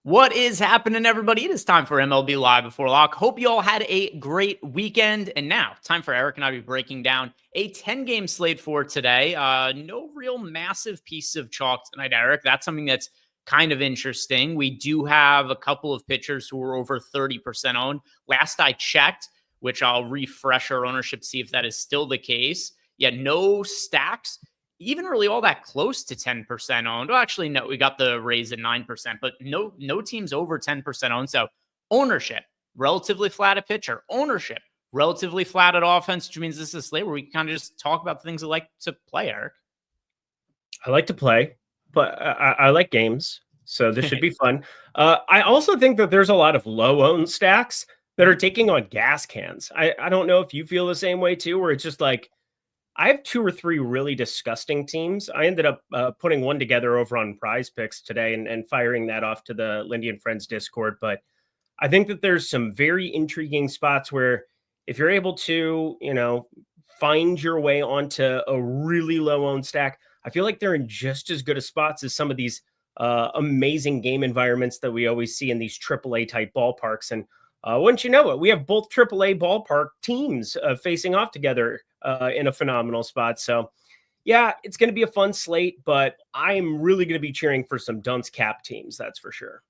What is happening, everybody? It is time for MLB Live Before Lock. Hope you all had a great weekend. And now, time for Eric and I to be breaking down a 10-game slate for today. No real massive piece of chalk tonight, Eric. That's something that's kind of interesting. We do have a couple of pitchers who are over 30% owned. Last I checked, which I'll refresh our ownership, see if that is still the case. Yeah, no stacks. Even really all that close to 10% owned. Well, actually, no, we got the raise at 9%, but no teams over 10% owned. So ownership, relatively flat at pitcher. Ownership, relatively flat at offense, which means this is a slate where we can kind of just talk about the things I like to play, Eric. I like to play, but I like games, so this should be fun. I also think that there's a lot of low-owned stacks that are taking on gas cans. I don't know if you feel the same way too, where it's just like, I have 2 or 3 really disgusting teams. I ended up putting one together over on Prize Picks today and firing that off to the Lindy and Friends Discord. But I think that there's some very intriguing spots where if you're able to, find your way onto a really low-owned stack, I feel like they're in just as good a spots as some of these amazing game environments that we always see in these AAA type ballparks. And wouldn't you know it, we have both AAA ballpark teams facing off together in a phenomenal spot. So, yeah, it's going to be a fun slate, but I'm really going to be cheering for some dunce cap teams. That's for sure.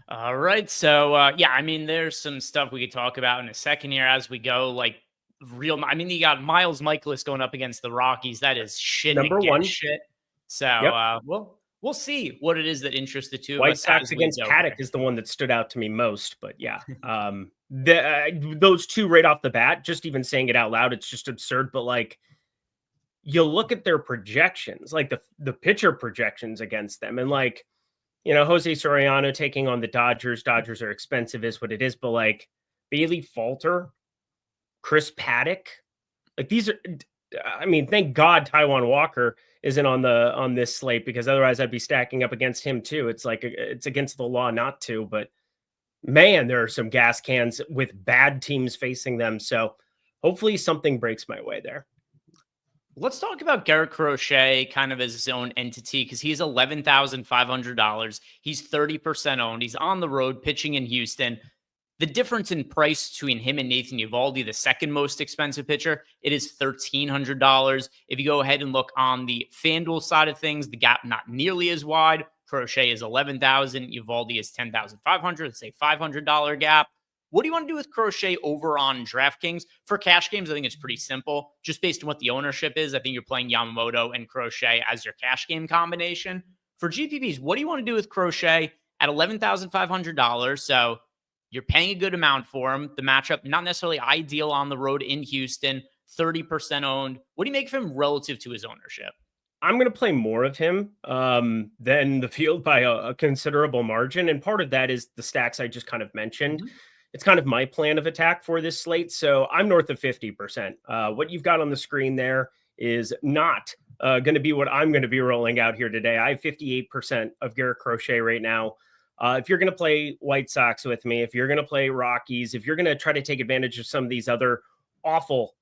All right. So, there's some stuff we could talk about in a second here as we go. You got Miles Michaelis going up against the Rockies. That is shit. Number one shit. So, we'll see what it is that interests the two of us. White Sox against Paddock is the one that stood out to me most. But yeah, those two right off the bat, just even saying it out loud, it's just absurd. But you look at their projections, the pitcher projections against them, and Jose Soriano taking on the Dodgers. Dodgers are expensive, is what it is. But Bailey Falter, Chris Paddock, these are. Thank God Taijuan Walker isn't on this slate, because otherwise I'd be stacking up against him too. It's it's against the law not to, but man, there are some gas cans with bad teams facing them. So hopefully something breaks my way there. Let's talk about Garrett Crochet kind of as his own entity, because he's $11,500. He's 30% owned. He's on the road pitching in Houston. The difference in price between him and Nathan Eovaldi, the second most expensive pitcher, it is $1,300. If you go ahead and look on the FanDuel side of things, the gap not nearly as wide. Crochet is $11,000. Eovaldi is $10,500. It's a $500 gap. What do you want to do with Crochet over on DraftKings? For cash games, I think it's pretty simple. Just based on what the ownership is, I think you're playing Yamamoto and Crochet as your cash game combination. For GPPs, what do you want to do with Crochet at $11,500? So you're paying a good amount for him. The matchup, not necessarily ideal on the road in Houston, 30% owned. What do you make of him relative to his ownership? I'm going to play more of him than the field by a considerable margin. And part of that is the stacks I just kind of mentioned. Mm-hmm. It's kind of my plan of attack for this slate. So I'm north of 50%. What you've got on the screen there is not going to be what I'm going to be rolling out here today. I have 58% of Garrett Crochet right now. If you're going to play White Sox with me, if you're going to play Rockies, if you're going to try to take advantage of some of these other awful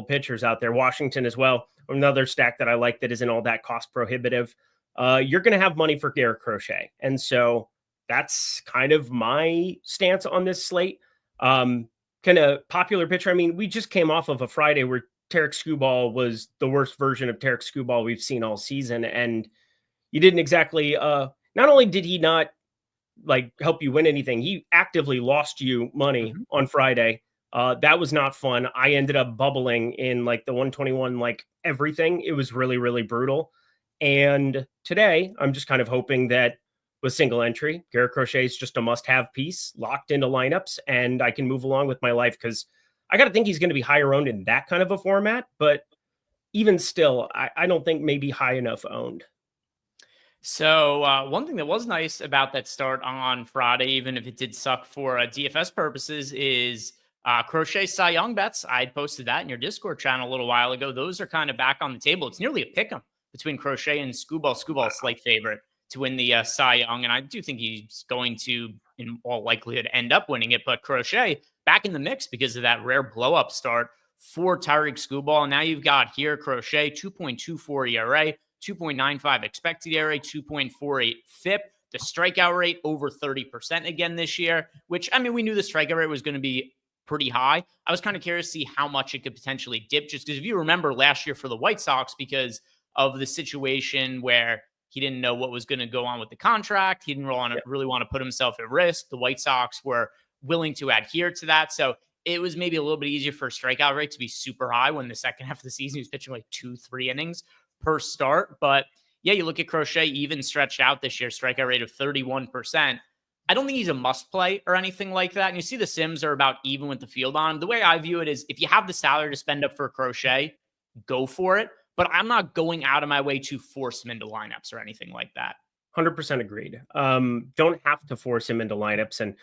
pitchers out there, Washington as well, another stack that I like that isn't all that cost prohibitive, you're going to have money for Garrett Crochet. And so that's kind of my stance on this slate. Kind of popular pitcher. We just came off of a Friday where Tarek Skubal was the worst version of Tarek Skubal we've seen all season. And you didn't exactly, not only did he not help you win anything, he actively lost you money on Friday. That was not fun. I ended up bubbling in the 121, everything. It was really, really brutal. And today I'm just kind of hoping that with single entry, Garrett Crochet is just a must-have piece locked into lineups, and I can move along with my life, because I got to think he's going to be higher owned in that kind of a format. But even still, I don't think maybe high enough owned. So one thing that was nice about that start on Friday, even if it did suck for DFS purposes, is Crochet Cy Young bets. I posted that in your Discord channel a little while ago. Those are kind of back on the table. It's nearly a pick-em between Crochet and Skubal. Skubal, slight favorite to win the Cy Young, and I do think he's going to, in all likelihood, end up winning it. But Crochet back in the mix because of that rare blow-up start for Tyreek Skubal. And now you've got here Crochet, 2.24 ERA, 2.95 expected ERA, 2.48 FIP. the strikeout rate over 30% again this year, which, I mean, we knew the strikeout rate was going to be pretty high. I was kind of curious to see how much it could potentially dip, just because if you remember last year for the White Sox, because of the situation where he didn't know what was going to go on with the contract, he didn't really want to put himself at risk. The White Sox were willing to adhere to that. So it was maybe a little bit easier for a strikeout rate to be super high when the second half of the season he was pitching like 2-3 innings per start. But yeah, you look at Crochet, even stretched out this year, strikeout rate of 31%. I don't think he's a must play or anything like that. And you see the Sims are about even with the field on him. The way I view it is if you have the salary to spend up for Crochet, go for it. But I'm not going out of my way to force him into lineups or anything like that. 100% agreed. Don't have to force him into lineups and,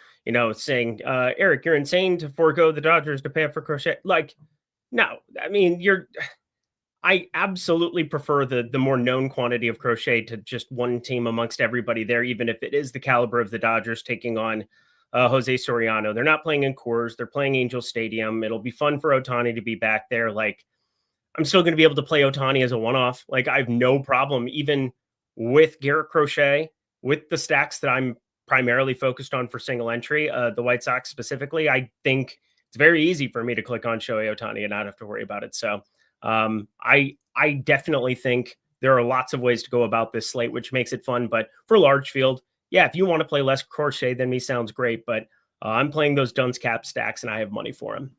saying, Eric, you're insane to forego the Dodgers to pay up for Crochet. Like, no, I mean, I absolutely prefer the more known quantity of Crochet to just one team amongst everybody there, even if it is the caliber of the Dodgers taking on Jose Soriano. They're not playing in Coors. They're playing Angel Stadium. It'll be fun for Ohtani to be back there. Like, I'm still going to be able to play Ohtani as a one-off. Like, I have no problem, even with Garrett Crochet, with the stacks that I'm primarily focused on for single entry, the White Sox specifically. I think it's very easy for me to click on Shohei Ohtani and not have to worry about it. So I definitely think there are lots of ways to go about this slate, which makes it fun. But for large field, yeah, if you want to play less Crochet than me, sounds great. But I'm playing those dunce cap stacks and I have money for them.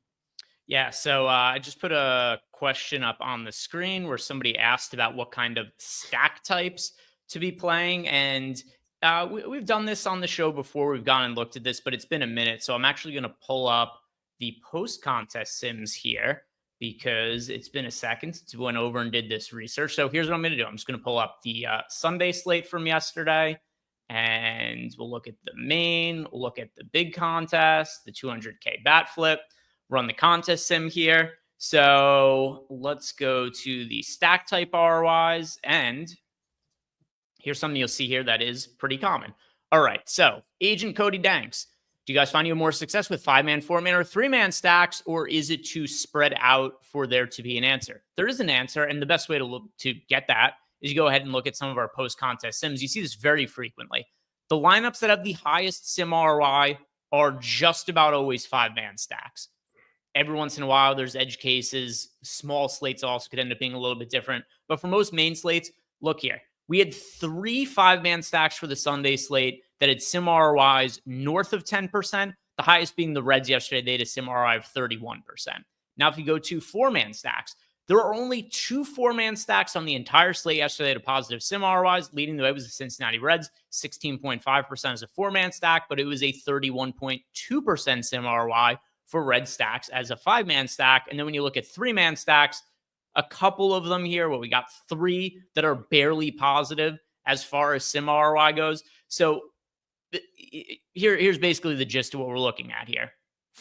Yeah, so I just put a question up on the screen where somebody asked about what kind of stack types to be playing. And we've done this on the show before. We've gone and looked at this, but it's been a minute. So I'm actually going to pull up the post-contest sims here because it's been a second since we went over and did this research. So here's what I'm going to do. I'm just going to pull up the Sunday slate from yesterday, and we'll look at the main, we'll look at the big contest, the 200K bat flip, run the contest sim here. So let's go to the stack type ROIs, and here's something you'll see here that is pretty common. All right, so Agent Cody Danks, do you guys find you more success with 5-man, 4-man, or 3-man stacks, or is it too spread out for there to be an answer? There is an answer, and the best way to get that is you go ahead and look at some of our post-contest sims. You see this very frequently. The lineups that have the highest sim ROI are just about always 5-man stacks. Every once in a while, there's edge cases. Small slates also could end up being a little bit different. But for most main slates, look here. We had 3 5-man stacks for the Sunday slate that had sim ROIs north of 10%, the highest being the Reds yesterday. They had a sim ROI of 31%. Now, if you go to 4-man stacks, there are only 2 4-man stacks on the entire slate yesterday that had positive sim ROIs. Leading the way was the Cincinnati Reds, 16.5% as a 4-man stack, but it was a 31.2% sim ROI for Red stacks as a 5-man stack. And then when you look at 3-man stacks, a couple of them here, we got 3 that are barely positive as far as sim ROI goes. So here's basically the gist of what we're looking at here.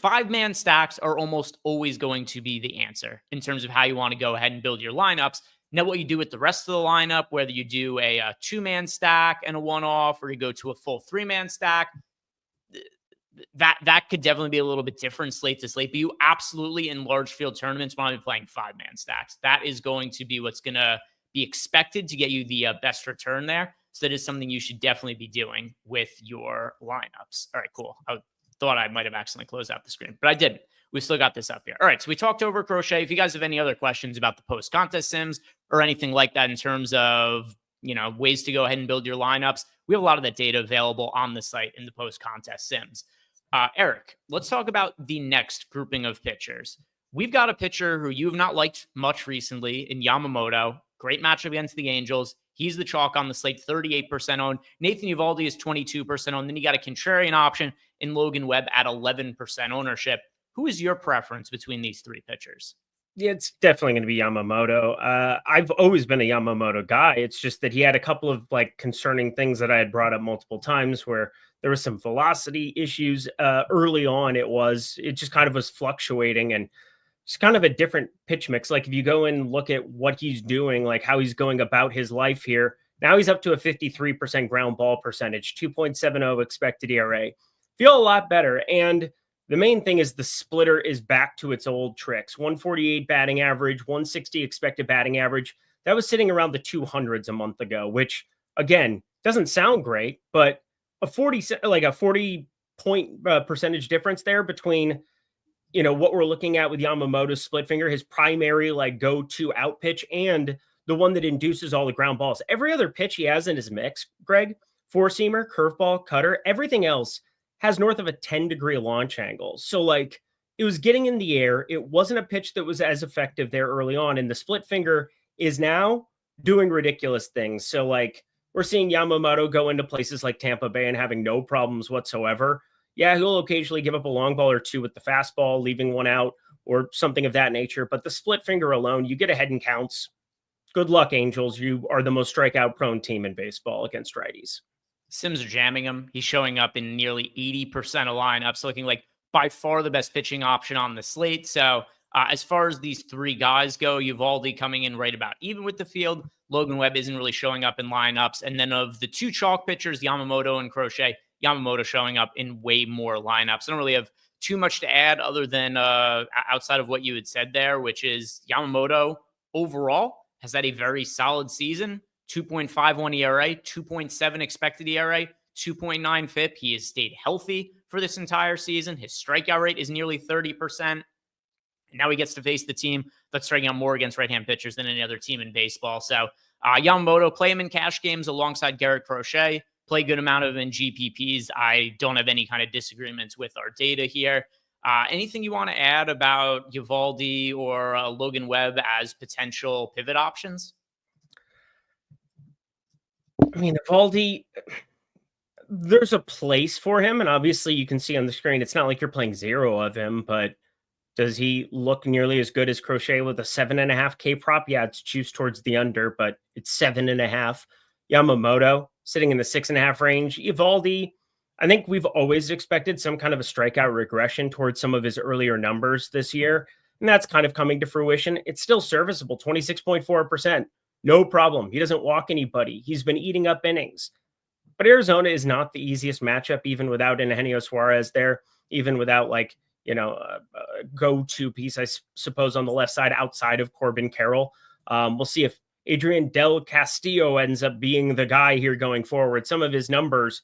5-man stacks are almost always going to be the answer in terms of how you want to go ahead and build your lineups. Now, what you do with the rest of the lineup, whether you do a 2-man stack and a one-off, or you go to a full 3-man stack, that could definitely be a little bit different slate to slate. But you absolutely, in large field tournaments, want to be playing 5-man stacks. That is going to be what's going to be expected to get you the best return there. So that is something you should definitely be doing with your lineups. All right, cool. I thought I might have accidentally closed out the screen, but I didn't. We still got this up here. All right, so we talked over Crochet. If you guys have any other questions about the post-contest sims or anything like that in terms of, ways to go ahead and build your lineups, we have a lot of that data available on the site in the post-contest sims. Eric, let's talk about the next grouping of pitchers. We've got a pitcher who you have not liked much recently in Yamamoto. Great matchup against the Angels. He's the chalk on the slate, 38% owned. Nathan Eovaldi is 22% owned. Then you got a contrarian option in Logan Webb at 11% ownership. Who is your preference between these 3 pitchers? Yeah, it's definitely going to be Yamamoto. I've always been a Yamamoto guy. It's just that he had a couple of concerning things that I had brought up multiple times where there was some velocity issues early on. It just kind of was fluctuating and it's kind of a different pitch mix. Like if you go and look at what he's doing, like how he's going about his life here, now he's up to a 53% ground ball percentage, 2.70 expected ERA. Feel a lot better. And the main thing is the splitter is back to its old tricks. 148 batting average, 160 expected batting average. That was sitting around the 200s a month ago, which again, Doesn't sound great, but a 40 point percentage difference there between, what we're looking at with Yamamoto's split finger, his primary like go-to out pitch, and the one that induces all the ground balls. Every other pitch he has in his mix, Greg, four-seamer, curveball, cutter, everything else has north of a 10-degree launch angle. So like it was getting in the air. It wasn't a pitch that was as effective there early on. And the split finger is now doing ridiculous things. So like we're seeing Yamamoto go into places like Tampa Bay and having no problems whatsoever. Yeah, he'll occasionally give up a long ball or two with the fastball, leaving one out or something of that nature. But the split finger alone, you get ahead in counts. Good luck, Angels. You are the most strikeout prone team in baseball against righties. Sims are jamming him. He's showing up in nearly 80% of lineups, looking like by far the best pitching option on the slate. So as far as these three guys go, Eovaldi coming in right about even with the field. Logan Webb isn't really showing up in lineups. And then of the two chalk pitchers, Yamamoto and Crochet, Yamamoto showing up in way more lineups. I don't really have too much to add other than outside of what you had said there, which is Yamamoto overall has had a very solid season. 2.51 ERA, 2.7 expected ERA, 2.9 FIP. He has stayed healthy for this entire season. His strikeout rate is nearly 30%. And now he gets to face the team that's striking out more against right-hand pitchers than any other team in baseball. So Yamamoto, play him in cash games alongside Garrett Crochet. Play a good amount of him in GPPs. I don't have any kind of disagreements with our data here. Anything you want to add about Eovaldi or Logan Webb as potential pivot options? I mean, Eovaldi, there's a place for him. And obviously you can see on the screen, it's not like you're playing zero of him, but does he look nearly as good as Crochet with a 7.5K prop? Yeah, it's juiced towards the under, but it's 7.5. Yamamoto sitting in the 6.5 range. Eovaldi, I think we've always expected some kind of a strikeout regression towards some of his earlier numbers this year. And that's kind of coming to fruition. It's still serviceable, 26.4%. No problem. He doesn't walk anybody. He's been eating up innings. But Arizona is not the easiest matchup, even without Eugenio Suarez there, even without like, a go-to piece, I suppose, on the left side outside of Corbin Carroll. We'll see if Adrian Del Castillo ends up being the guy here going forward. Some of his numbers,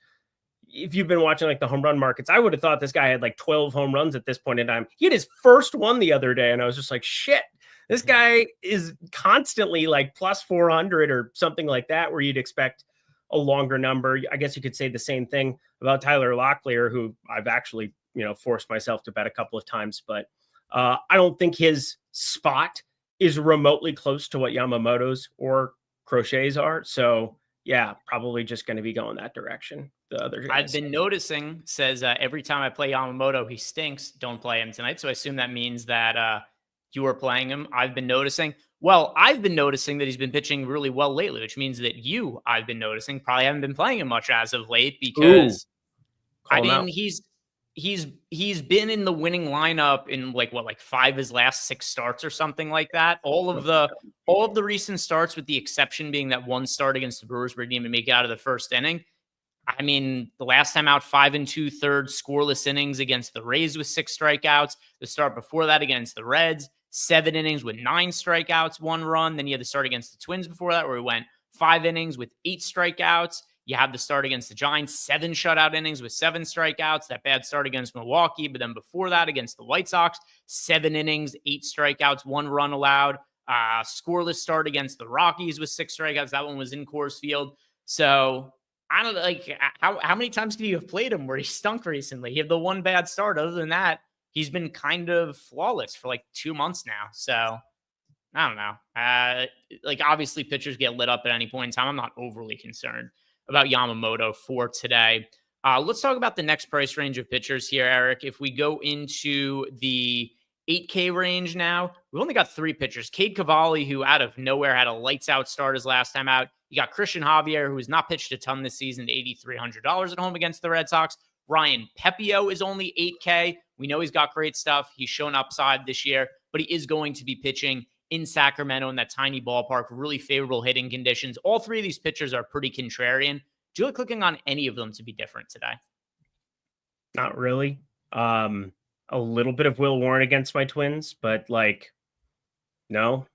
if you've been watching like the home run markets, I would have thought this guy had like 12 home runs at this point in time. He had his first one the other day, and I was just like, shit, this guy is constantly like plus 400 or something like that, where you'd expect a longer number. I guess you could say the same thing about Tyler Locklear, who I've actually, forced myself to bet a couple of times, but I don't think his spot is remotely close to what Yamamoto's or Crochet's are. So yeah, probably just going to be going that direction. The other guys. I've been noticing, says every time I play Yamamoto, he stinks. Don't play him tonight. So I assume that means that you are playing him. I've been noticing. Well, I've been noticing that he's been pitching really well lately, which means that I've been noticing, probably haven't been playing him much as of late because he's been in the winning lineup in like 5 of his last 6 starts or something like that. All of the recent starts, with the exception being that one start against the Brewers where he didn't even make it out of the first inning. I mean, the last time out, 5 2/3 scoreless innings against the Rays with 6 strikeouts. The start before that against the Reds, 7 innings with 9 strikeouts, 1 run. Then you had the start against the Twins before that, where he went 5 innings with 8 strikeouts. You have the start against the Giants, 7 shutout innings with 7 strikeouts. That bad start against Milwaukee. But then before that, against the White Sox, 7 innings, 8 strikeouts, 1 run allowed. Scoreless start against the Rockies with 6 strikeouts. That one was in Coors Field. So I don't like how many times could you have played him where he stunk recently? He had the one bad start. Other than that, he's been kind of flawless for like 2 months now. So I don't know. Obviously pitchers get lit up at any point in time. I'm not overly concerned about Yamamoto for today. Let's talk about the next price range of pitchers here, Eric. If we go into the 8K range now, we've only got 3 pitchers. Cade Cavalli, who out of nowhere had a lights out start his last time out. You got Christian Javier, who has not pitched a ton this season, at $8,300 at home against the Red Sox. Ryan Pepio is only 8K. We know he's got great stuff. He's shown upside this year, but he is going to be pitching in Sacramento in that tiny ballpark, really favorable hitting conditions. All 3 of these pitchers are pretty contrarian. Do you like clicking on any of them to be different today? Not really. A little bit of Will Warren against my Twins, but no,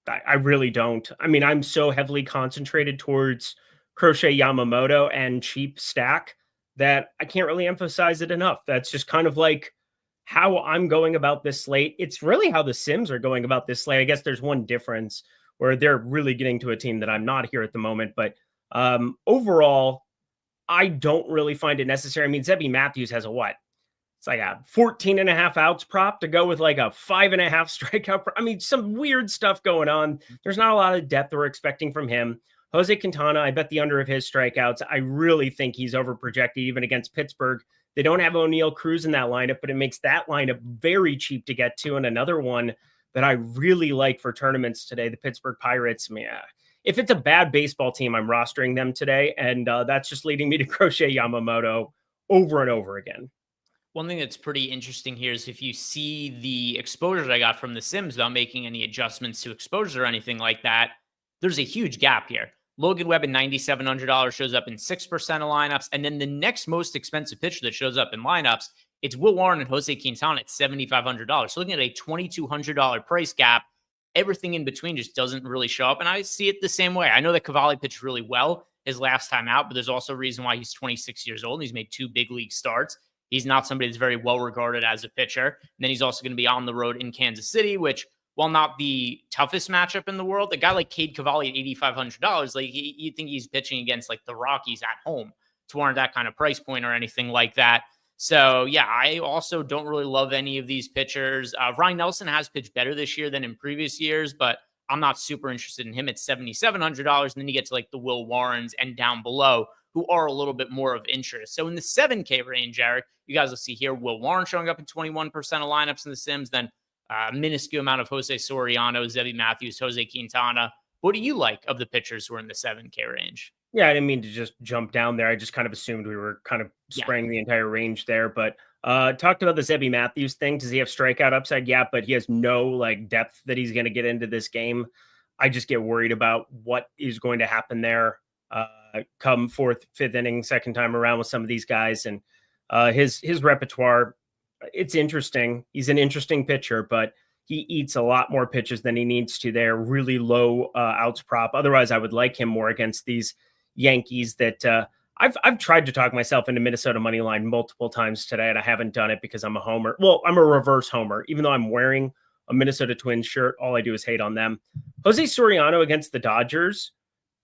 I really don't. I mean, I'm so heavily concentrated towards Crochet Yamamoto and cheap stack that I can't really emphasize it enough. That's just kind of like how I'm going about this slate. It's really how the Sims are going about this slate. I guess there's one difference where they're really getting to a team that I'm not here at the moment. But overall, I don't really find it necessary. I mean, Zebby Matthews has a what? It's like a 14 and a half outs prop to go with like a 5.5 strikeout. I mean, some weird stuff going on. There's not a lot of depth we're expecting from him. Jose Quintana, I bet the under of his strikeouts. I really think he's overprojected even against Pittsburgh. They don't have O'Neill Cruz in that lineup, but it makes that lineup very cheap to get to. And another one that I really like for tournaments today, the Pittsburgh Pirates. Yeah, if it's a bad baseball team, I'm rostering them today. And that's just leading me to Crochet Yamamoto over and over again. One thing that's pretty interesting here is if you see the exposures I got from the Sims without making any adjustments to exposure or anything like that, there's a huge gap here. Logan Webb at $9,700 shows up in 6% of lineups. And then the next most expensive pitcher that shows up in lineups, it's Will Warren and Jose Quintana at $7,500. So looking at a $2,200 price gap, everything in between just doesn't really show up. And I see it the same way. I know that Cavalli pitched really well his last time out, but there's also a reason why he's 26 years old and he's made 2 big league starts. He's not somebody that's very well regarded as a pitcher. And then he's also going to be on the road in Kansas City, which, while not the toughest matchup in the world, a guy like Cade Cavalli at $8,500, like you think he's pitching against like the Rockies at home to warrant that kind of price point or anything like that. So yeah, I also don't really love any of these pitchers. Ryan Nelson has pitched better this year than in previous years, but I'm not super interested in him at $7,700. And then you get to like the Will Warrens and down below, who are a little bit more of interest. So in the 7K range, Eric, you guys will see here Will Warren showing up in 21% of lineups in the Sims, then minuscule amount of Jose Soriano, Zebby Matthews, Jose Quintana. What do you like of the pitchers who are in the 7K range? Yeah, I didn't mean to just jump down there. I just kind of assumed we were kind of spraying the entire range there. But talked about the Zebby Matthews thing. Does he have strikeout upside? Yeah, but he has no like depth that he's going to get into this game. I just get worried about what is going to happen there come 4th, 5th inning, second time around with some of these guys. And his repertoire, it's interesting. He's an interesting pitcher, but he eats a lot more pitches than he needs to. They're really low outs prop. Otherwise, I would like him more against these Yankees that I've tried to talk myself into Minnesota money line multiple times today, and I haven't done it because I'm a homer. Well, I'm a reverse homer. Even though I'm wearing a Minnesota Twins shirt, all I do is hate on them. Jose Soriano against the Dodgers,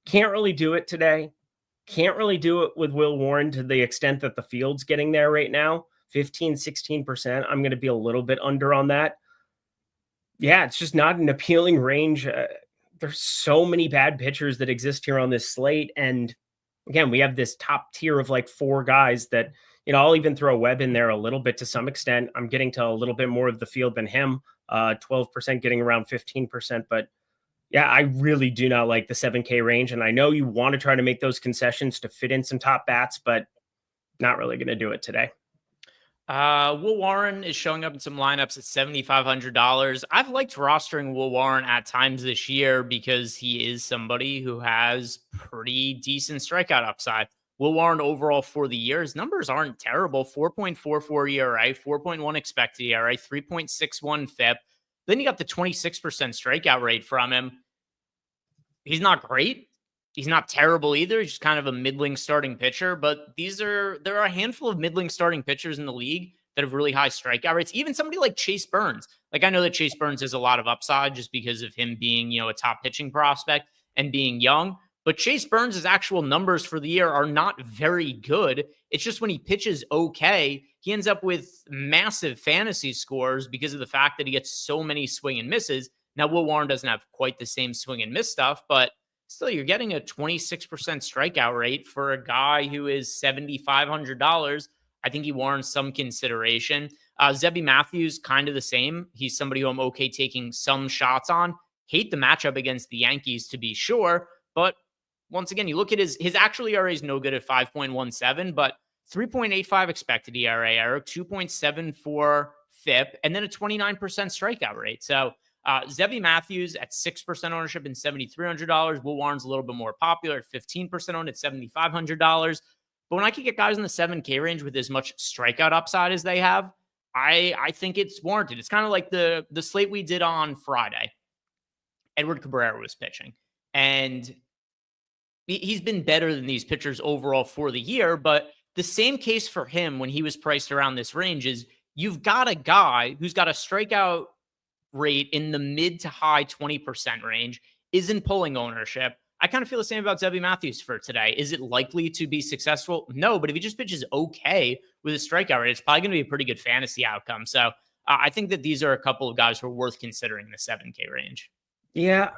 can't really do it today. Can't really do it with Will Warren to the extent that the field's getting there right now. 15, 16%. I'm going to be a little bit under on that. Yeah, it's just not an appealing range. There's so many bad pitchers that exist here on this slate. And again, we have this top tier of like 4 guys that, I'll even throw Webb in there a little bit to some extent. I'm getting to a little bit more of the field than him, 12% getting around 15%. But yeah, I really do not like the 7K range. And I know you want to try to make those concessions to fit in some top bats, but not really going to do it today. Will Warren is showing up in some lineups at $7,500. I've liked rostering Will Warren at times this year because he is somebody who has pretty decent strikeout upside. Will Warren overall for the year, his numbers aren't terrible. 4.44 ERA, 4.1 expected ERA, 3.61 FIP. Then you got the 26% strikeout rate from him. He's not great. He's not terrible either. He's just kind of a middling starting pitcher, but there are a handful of middling starting pitchers in the league that have really high strikeout rates. Even somebody like Chase Burns. Like, I know that Chase Burns has a lot of upside just because of him being, a top pitching prospect and being young, but Chase Burns' actual numbers for the year are not very good. It's just when he pitches okay, he ends up with massive fantasy scores because of the fact that he gets so many swing and misses. Now, Will Warren doesn't have quite the same swing and miss stuff, but still, you're getting a 26% strikeout rate for a guy who is $7,500. I think he warrants some consideration. Zebby Matthews, kind of the same. He's somebody who I'm okay taking some shots on. Hate the matchup against the Yankees, to be sure. But once again, you look at his actual ERA is no good at 5.17, but 3.85 expected ERA, Eric, 2.74 FIP, and then a 29% strikeout rate. So Zebby Matthews at 6% ownership and $7,300. Will Warren's a little bit more popular at 15% owned at $7,500. But when I can get guys in the 7K range with as much strikeout upside as they have, I think it's warranted. It's kind of like the slate we did on Friday. Edward Cabrera was pitching. And he's been better than these pitchers overall for the year. But the same case for him when he was priced around this range is you've got a guy who's got a strikeout rate in the mid to high 20% range, isn't pulling ownership. I kind of feel the same about Zebby Matthews for today. Is it likely to be successful? No, but if he just pitches okay with a strikeout rate, it's probably going to be a pretty good fantasy outcome. So I think that these are a couple of guys who are worth considering in the 7K range. Yeah,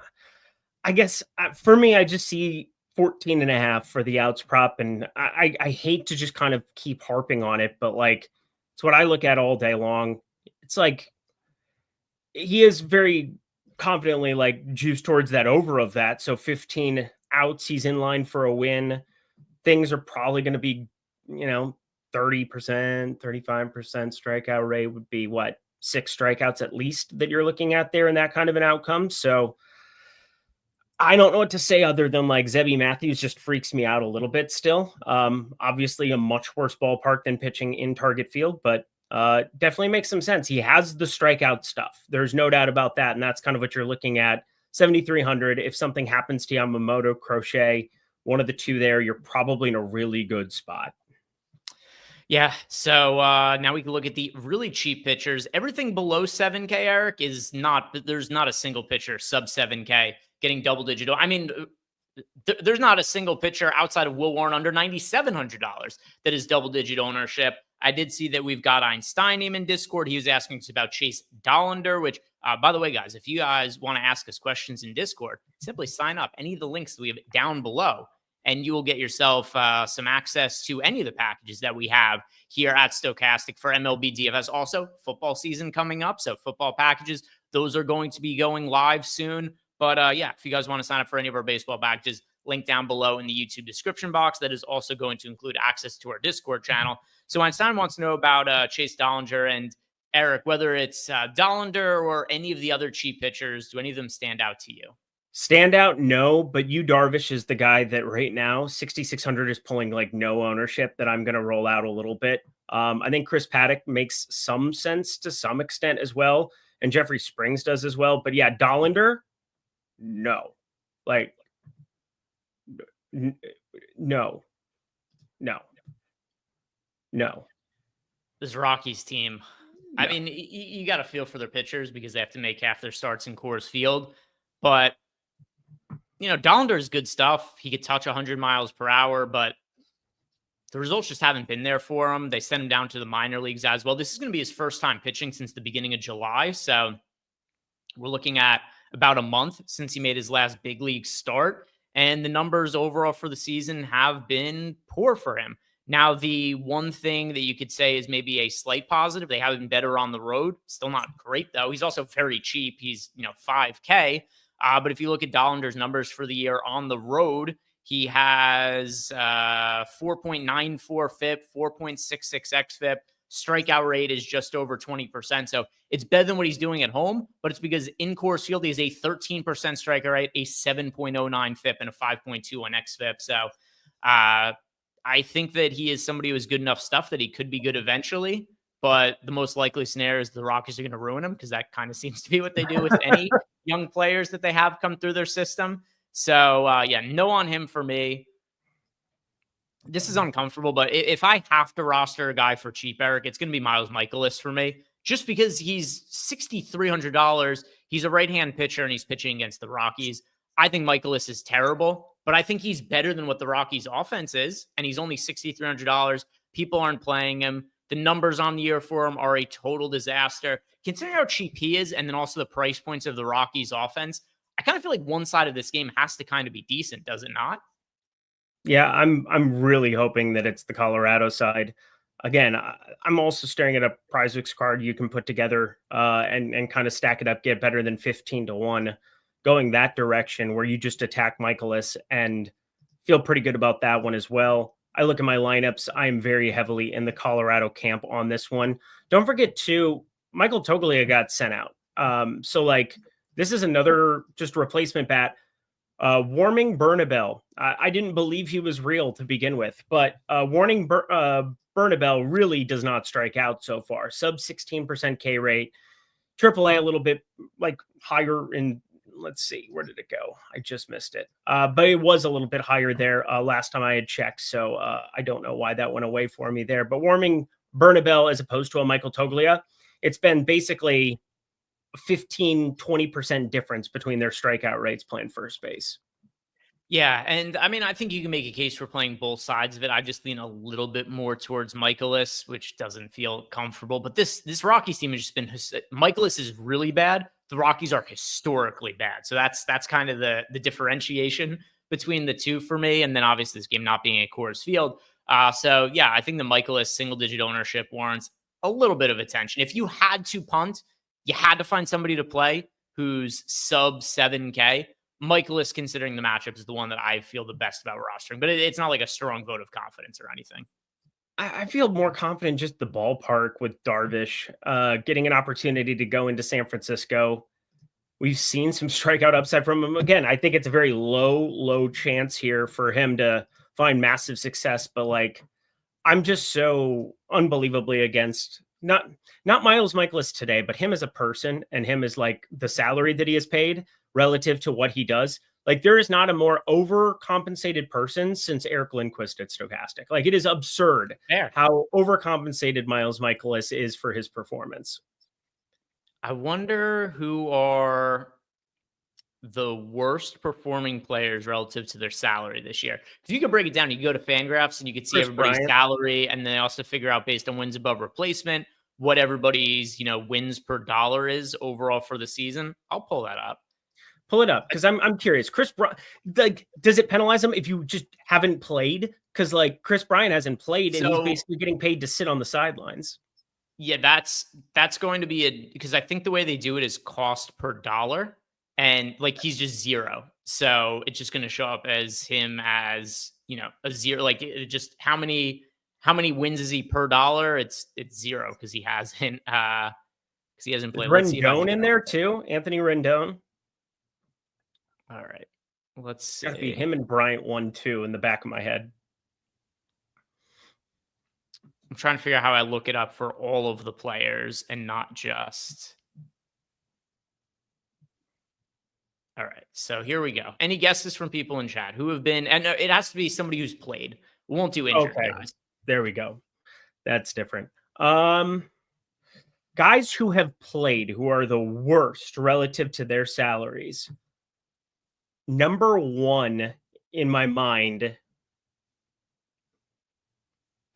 I guess for me, I just see 14.5 for the outs prop. And I hate to just kind of keep harping on it, but like, it's what I look at all day long. It's like, he is very confidently like juiced towards that over of that. So 15 outs, he's in line for a win. Things are probably going to be, 30%, 35% strikeout rate would be what, 6 strikeouts at least that you're looking at there in that kind of an outcome. So I don't know what to say other than like Zebby Matthews just freaks me out a little bit still. Obviously a much worse ballpark than pitching in Target Field, but definitely makes some sense. He has the strikeout stuff. There's no doubt about that. And that's kind of what you're looking at. 7,300. If something happens to Yamamoto, Crochet, one of the two there, you're probably in a really good spot. Yeah. So now we can look at the really cheap pitchers. Everything below 7K, Eric, there's not a single pitcher sub 7K getting double digit. I mean, there's not a single pitcher outside of Will Warren under $9,700 that is double digit ownership. I did see that we've got Einstein in Discord. He was asking us about Chase Dollander, which, by the way, guys, if you guys want to ask us questions in Discord, simply sign up. Any of the links that we have down below, and you will get yourself some access to any of the packages that we have here at Stokastic for MLB DFS. Also, football season coming up, so football packages, those are going to be going live soon. But yeah, if you guys want to sign up for any of our baseball packages, link down below in the YouTube description box. That is also going to include access to our Discord channel. So Einstein wants to know about Chase Dollander, and Eric, whether it's Dollander or any of the other cheap pitchers, do any of them stand out to you? Stand out, no, but Yu Darvish is the guy that right now 6,600 is pulling like no ownership that I'm going to roll out a little bit. I think Chris Paddock makes some sense to some extent as well, and Jeffrey Springs does as well. But yeah, Dollander, no, like no. This Rockies team, no. I mean, you got to feel for their pitchers because they have to make half their starts in Coors Field. But, Dollander is good stuff. He could touch 100 miles per hour, but the results just haven't been there for him. They sent him down to the minor leagues as well. This is going to be his first time pitching since the beginning of July. So we're looking at about a month since he made his last big league start. And the numbers overall for the season have been poor for him. Now, the one thing that you could say is maybe a slight positive. They have been better on the road. Still not great, though. He's also very cheap. He's, 5K. But if you look at Dollander's numbers for the year on the road, he has 4.94 FIP, 4.66 XFIP. Strikeout rate is just over 20%. So it's better than what he's doing at home, but it's because in Coors Field, he has a 13% strikeout rate, a 7.09 FIP, and a 5.21 XFIP. So I think that he is somebody who is good enough stuff that he could be good eventually, but the most likely scenario is the Rockies are going to ruin him because that kind of seems to be what they do with any young players that they have come through their system. So, yeah, no on him for me. This is uncomfortable, but if I have to roster a guy for cheap, Eric, it's going to be Miles Mikolas for me, just because he's $6,300. He's a right-hand pitcher, and he's pitching against the Rockies. I think Mikolas is terrible, but I think he's better than what the Rockies offense is, and he's only $6,300. People aren't playing him. The numbers on the year for him are a total disaster. Considering how cheap he is, and then also the price points of the Rockies offense, I kind of feel like one side of this game has to kind of be decent, does it not? Yeah, I'm really hoping that it's the Colorado side. Again, I'm also staring at a PrizePicks card you can put together and kind of stack it up, get better than 15-1, going that direction where you just attack Mikolas and feel pretty good about that one as well. I look at my lineups. I am very heavily in the Colorado camp on this one. Don't forget too, Michael Toglia got sent out. So like this is another just replacement bat. Warming Bernabel. I didn't believe he was real to begin with, but Warming Bernabel really does not strike out so far. Sub 16% K rate. AAA a little bit like higher in let's see, where did it go? I just missed it. But it was a little bit higher there last time I had checked. So I don't know why that went away for me there. But warming Bernabel as opposed to a Michael Toglia, it's been basically 15-20% difference between their strikeout rates playing first base. Yeah, and I mean, I think you can make a case for playing both sides of it. I just lean a little bit more towards Michaelis, which doesn't feel comfortable. But this Rockies team has just been Michaelis is really bad. The Rockies are historically bad, so that's kind of the differentiation between the two for me. And then obviously this game not being a Coors Field, so yeah, I think the Michaelis single digit ownership warrants a little bit of attention. If you had to punt, you had to find somebody to play who's sub 7K. Michaelis, considering the matchup, is the one that I feel the best about rostering, but it's not like a strong vote of confidence or anything. I feel more confident just the ballpark with Darvish getting an opportunity to go into San Francisco. We've seen some strikeout upside from him. Again, I think it's a very low chance here for him to find massive success, but like, I'm just so unbelievably against not Miles Michaelis today, but him as a person and him as like the salary that he has paid relative to what he does. Like, there is not a more overcompensated person since Eric Lindquist at Stokastic. Like, it is absurd how overcompensated Miles Michaelis is for his performance. I wonder who are the worst performing players relative to their salary this year. If you could break it down, you could go to Fangraphs and you could see everybody's salary, and then also figure out based on wins above replacement what everybody's wins per dollar is overall for the season. I'll pull that up. Pull it up, because I'm curious. Chris Bryant, like, does it penalize him if you just haven't played? Because like Chris Bryant hasn't played, and he's basically getting paid to sit on the sidelines. Yeah, that's going to be because I think the way they do it is cost per dollar, and like he's just zero, so it's just going to show up as him as a zero. Like it just how many wins is he per dollar? It's zero because he hasn't played. Rendon in there too, Anthony Rendon. All right, let's see. Gotta be him and Bryant 1-2 in the back of my head. I'm trying to figure out how I look it up for all of the players and not just. All right, so here we go. Any guesses from people in chat who have been, and it has to be somebody who's played. We won't do injured guys. There we go. That's different. Guys who have played, who are the worst relative to their salaries. Number one in my mind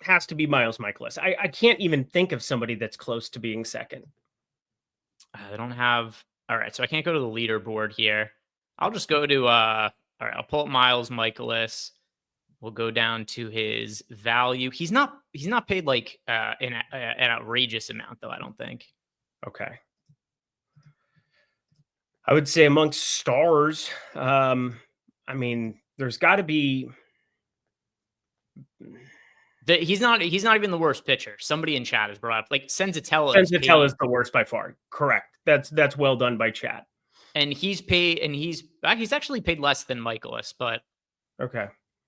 has to be Miles Michaelis. I can't even think of somebody that's close to being second. I don't have. All right, so I can't go to the leaderboard here. I'll just go to. All right, I'll pull up Miles Michaelis. We'll go down to his value. He's not paid like an outrageous amount, though, I don't think. Okay. I would say amongst stars, I mean, there's got to be. He's not even the worst pitcher. Somebody in chat has brought up like Senzatella. Senzatella is the worst by far. Correct. That's well done by chat. And he's paid, and he's actually paid less than Michaelis, but okay,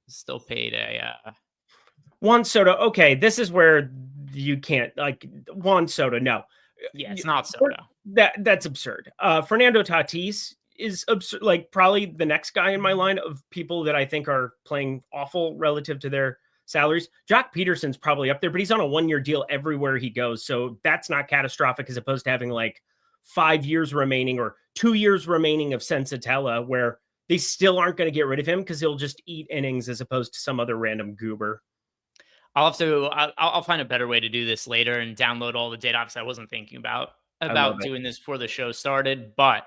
still paid a Juan Soto. Okay, this is where you can't like Juan Soto. No. Yeah, it's not Soto. That's absurd. Fernando Tatis is absurd. Like probably the next guy in my line of people that I think are playing awful relative to their salaries. Jock Peterson's probably up there, but he's on a 1-year deal everywhere he goes. So that's not catastrophic as opposed to having like 5 years remaining or 2 years remaining of Senzatella, where they still aren't going to get rid of him because he'll just eat innings as opposed to some other random goober. I'll find a better way to do this later and download all the data. Obviously, I wasn't thinking about doing this before the show started, but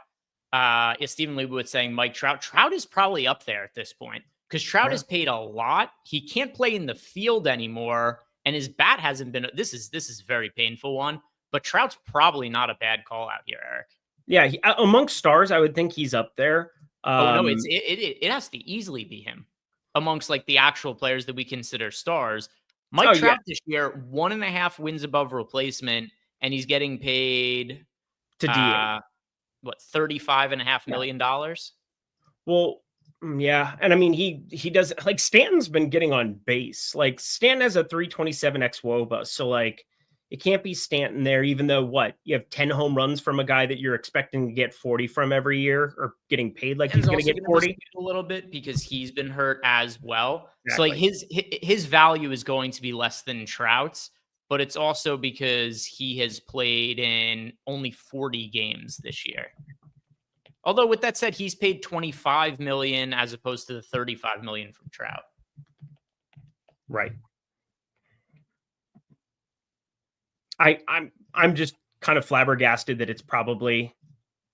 Stephen Leibowitz saying Mike Trout. Trout is probably up there at this point because Trout is paid a lot. He can't play in the field anymore, and his bat hasn't been. This is a very painful one, but Trout's probably not a bad call out here, Eric. Yeah, amongst stars, I would think he's up there. No, it has to easily be him amongst like the actual players that we consider stars. Mike Trout this year, 1.5 wins above replacement, and he's getting paid to DA. What, $35.5 million? Well, yeah. And I mean, he does like Stanton's been getting on base. Like Stanton has a 327 xWOBA. So like It can't be Stanton there, even though you have 10 home runs from a guy that you're expecting to get 40 from every year, or getting paid like he's going to get 40 a little bit because he's been hurt as well. Exactly. So like his value is going to be less than Trout's, but it's also because he has played in only 40 games this year. Although with that said, he's paid 25 million as opposed to the 35 million from Trout. Right. I'm just kind of flabbergasted that it's probably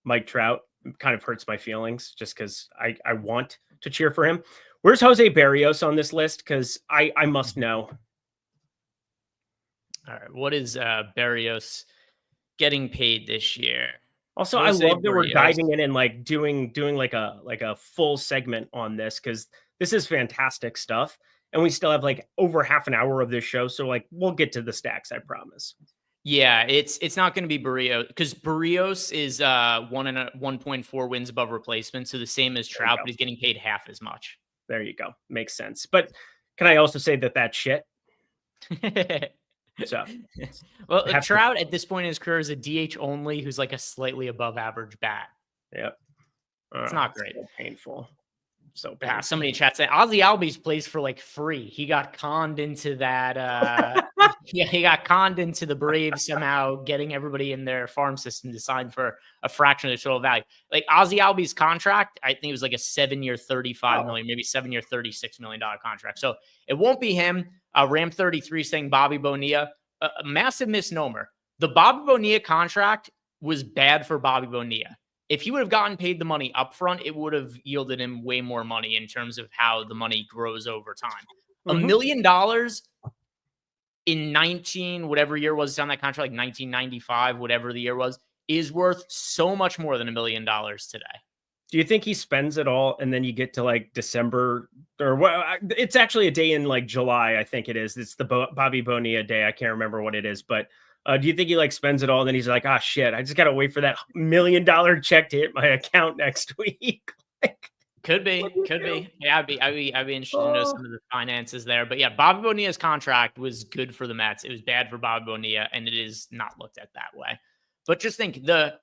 Mike Trout. It kind of hurts my feelings just because I want to cheer for him. Where's Jose Barrios on this list? Because I must know. All right. What is Barrios getting paid this year? Also, Jose I love that we're diving in and like doing like a full segment on this, because this is fantastic stuff. And we still have like over half an hour of this show. So like we'll get to the stacks, I promise. Yeah, it's not going to be Barrios, because Barrios is 1.4 wins above replacement. So the same as Trout, but he's getting paid half as much. There you go. Makes sense. But can I also say that that's shit? So, well, Trout at this point in his career is a DH only, who's like a slightly above average bat. Yep. It's not great. So painful. So painful. Yeah, somebody in chat said Ozzy Albies plays for like free. He got conned into that. Yeah, he got conned into the Braves somehow, getting everybody in their farm system to sign for a fraction of their total value. Like Ozzy Albies' contract, I think it was like a 7-year, $35 million, maybe 7-year, $36 million contract. So it won't be him. Ram 33 saying Bobby Bonilla, a massive misnomer. The Bobby Bonilla contract was bad for Bobby Bonilla. If he would have gotten paid the money up front, it would have yielded him way more money in terms of how the money grows over time. $1 million in 19, whatever year was on that contract, like 1995, whatever the year was, is worth so much more than $1 million today. Do you think he spends it all and then you get to like December, or what? It's actually a day in like July, I think it is. It's the Bobby Bonilla day. I can't remember what it is, but do you think he like spends it all and then he's like, ah, shit, I just got to wait for that $1 million check to hit my account next week? Could be. Yeah, I'd be interested to know some of the finances there. But yeah, Bobby Bonilla's contract was good for the Mets. It was bad for Bobby Bonilla, and it is not looked at that way. But just think the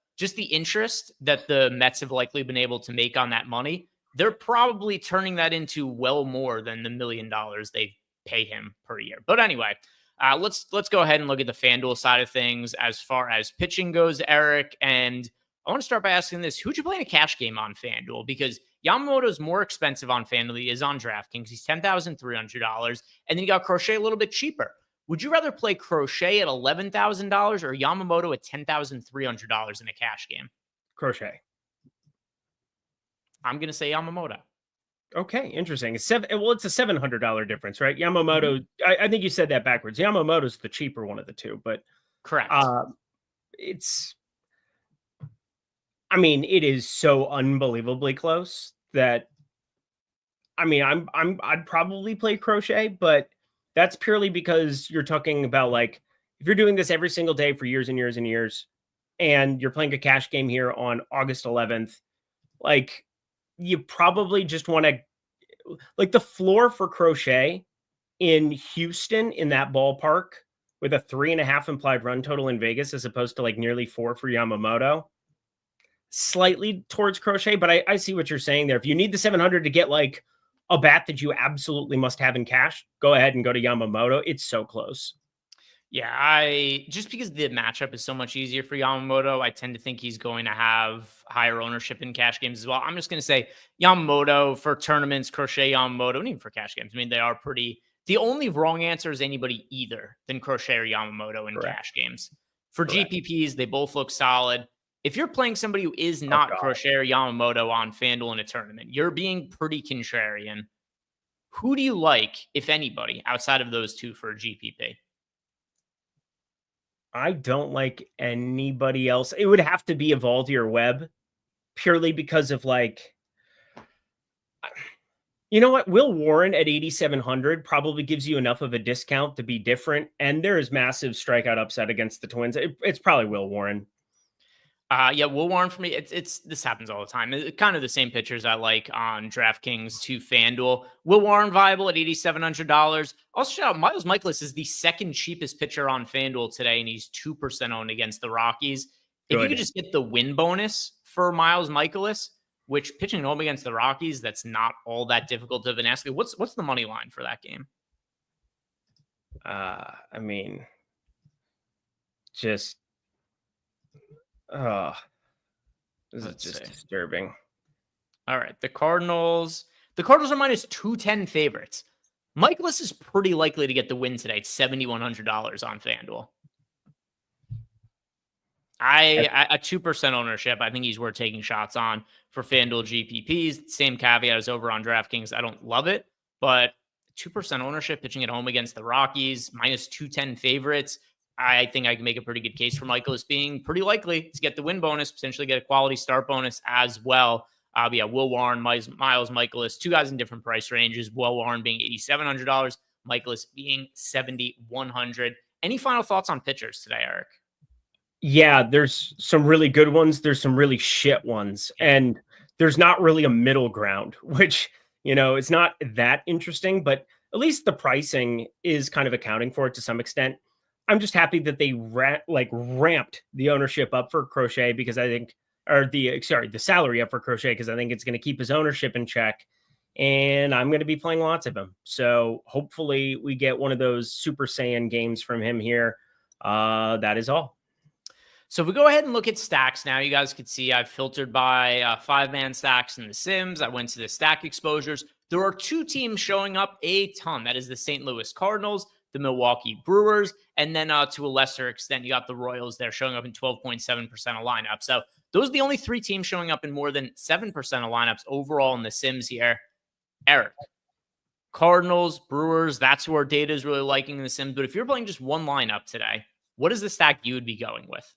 interest that the Mets have likely been able to make on that money, they're probably turning that into well more than the $1 million they pay him per year. But anyway, let's go ahead and look at the FanDuel side of things as far as pitching goes, Eric. And I want to start by asking this: who'd you play in a cash game on FanDuel? Because Yamamoto's more expensive on FanDuel than he is on DraftKings. He's $10,300, and then you got Crochet a little bit cheaper. Would you rather play Crochet at $11,000 or Yamamoto at $10,300 in a cash game? Crochet. I'm going to say Yamamoto. Okay, interesting. It's a $700 difference, right? Yamamoto, I think you said that backwards. Yamamoto's the cheaper one of the two, but correct. It is so unbelievably close that I'd probably play Crochet, but that's purely because you're talking about like, if you're doing this every single day for years and years and years, and you're playing a cash game here on August 11th, like you probably just want to, like the floor for Crochet in Houston in that ballpark with a 3.5 implied run total in Vegas, as opposed to like nearly 4 for Yamamoto, slightly towards Crochet. But I see what you're saying there. If you need the 700 to get like a bat that you absolutely must have in cash, go ahead and go to Yamamoto. It's so close. Yeah, just because the matchup is so much easier for Yamamoto, I tend to think he's going to have higher ownership in cash games as well. I'm just going to say Yamamoto for tournaments, Crochet, Yamamoto, and even for cash games. I mean, they are pretty. The only wrong answer is anybody either than Crochet or Yamamoto in cash games. For GPPs, they both look solid. If you're playing somebody who is not Crochet or Yamamoto on FanDuel in a tournament, you're being pretty contrarian. Who do you like, if anybody, outside of those two for a GPP? I don't like anybody else. It would have to be Evaldi or Webb, purely because of like, you know what? Will Warren at 8,700 probably gives you enough of a discount to be different. And there is massive strikeout upside against the Twins. It's probably Will Warren. Yeah, Will Warren for me. It's this happens all the time. It's kind of the same pitchers I like on DraftKings to FanDuel. Will Warren viable at $8,700. Also, shout out Miles Michaelis is the second cheapest pitcher on FanDuel today, and he's 2% owned against the Rockies. If you could Good. just get the win bonus for Miles Michaelis, which pitching at home against the Rockies, that's not all that difficult of an ask. What's the money line for that game? I mean, just oh, this is just disturbing. All right, the Cardinals. The Cardinals are minus 210 favorites. Michaelis is pretty likely to get the win today. It's $7,100 on FanDuel. At 2% ownership, I think he's worth taking shots on for FanDuel GPPs. Same caveat as over on DraftKings. I don't love it, but 2% ownership pitching at home against the Rockies, minus 210 favorites. I think I can make a pretty good case for Michaelis being pretty likely to get the win bonus, potentially get a quality start bonus as well. Yeah, Will Warren, Miles Michaelis, two guys in different price ranges. Will Warren being $8,700, Michaelis being $7,100. Any final thoughts on pitchers today, Eric? Yeah, there's some really good ones. There's some really shit ones. And there's not really a middle ground, which, it's not that interesting, but at least the pricing is kind of accounting for it to some extent. I'm just happy that they ramped the ownership up for Crochet because I think, the salary up for Crochet because I think it's going to keep his ownership in check. And I'm going to be playing lots of him. So hopefully we get one of those Super Saiyan games from him here. That is all. So if we go ahead and look at stacks now, you guys could see I've filtered by 5-man stacks in the Sims. I went to the stack exposures. There are two teams showing up a ton. That is the St. Louis Cardinals, the Milwaukee Brewers, and then to a lesser extent, you got the Royals there showing up in 12.7% of lineups. So those are the only three teams showing up in more than 7% of lineups overall in the Sims here. Eric, Cardinals, Brewers, that's who our data is really liking in the Sims. But if you're playing just one lineup today, what is the stack you would be going with?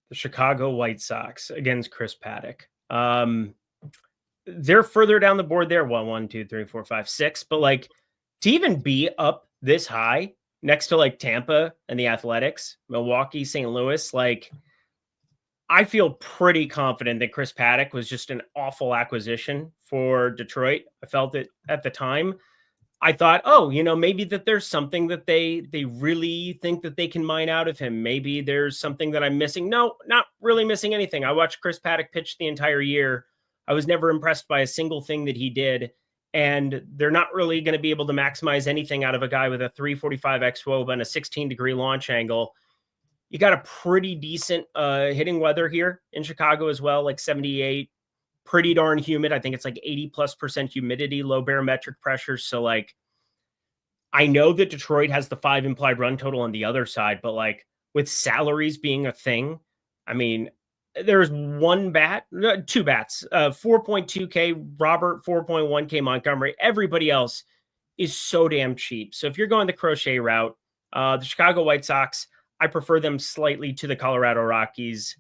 The Chicago White Sox against Chris Paddock. They're further down the board there. 1, 2, 3, 4, 5, 6. But to even be up this high next to Tampa and the Athletics, Milwaukee, St. Louis, I feel pretty confident that Chris Paddock was just an awful acquisition for Detroit. I felt it at the time. I thought, maybe that there's something that they really think that they can mine out of him. Maybe there's something that I'm missing. No, not really missing anything. I watched Chris Paddock pitch the entire year. I was never impressed by a single thing that he did. And they're not really going to be able to maximize anything out of a guy with a 345 xWOBA and a 16-degree launch angle. You got a pretty decent hitting weather here in Chicago as well, 78. Pretty darn humid. I think it's 80+% humidity, low barometric pressure. So I know that Detroit has the 5 implied run total on the other side, but with salaries being a thing, I mean, there's two bats, 4.2K Robert, 4.1K Montgomery. Everybody else is so damn cheap. So if you're going the Crochet route, the Chicago White Sox, I prefer them slightly to the Colorado Rockies.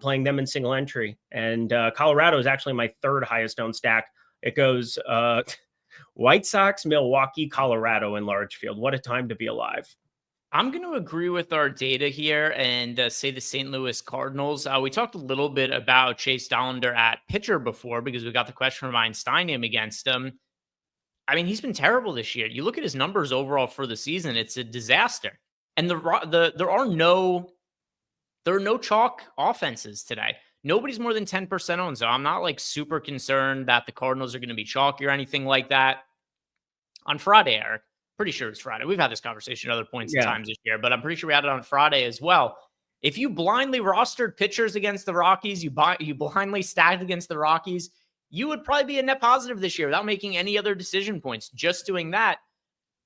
Playing them in single entry. And Colorado is actually my third highest owned stack. It goes White Sox, Milwaukee, Colorado in large field. What a time to be alive. I'm going to agree with our data here and say the St. Louis Cardinals. We talked a little bit about Chase Dollander at pitcher before because we got the question from Einsteinium against him. I mean, he's been terrible this year. You look at his numbers overall for the season, it's a disaster. And there are no chalk offenses today. Nobody's more than 10% owned, so I'm not super concerned that the Cardinals are going to be chalky or anything like that. On Friday, Eric, pretty sure it's Friday. We've had this conversation at other points in times this year, but I'm pretty sure we had it on Friday as well. If you blindly rostered pitchers against the Rockies, you blindly stacked against the Rockies, you would probably be a net positive this year without making any other decision points. Just doing that.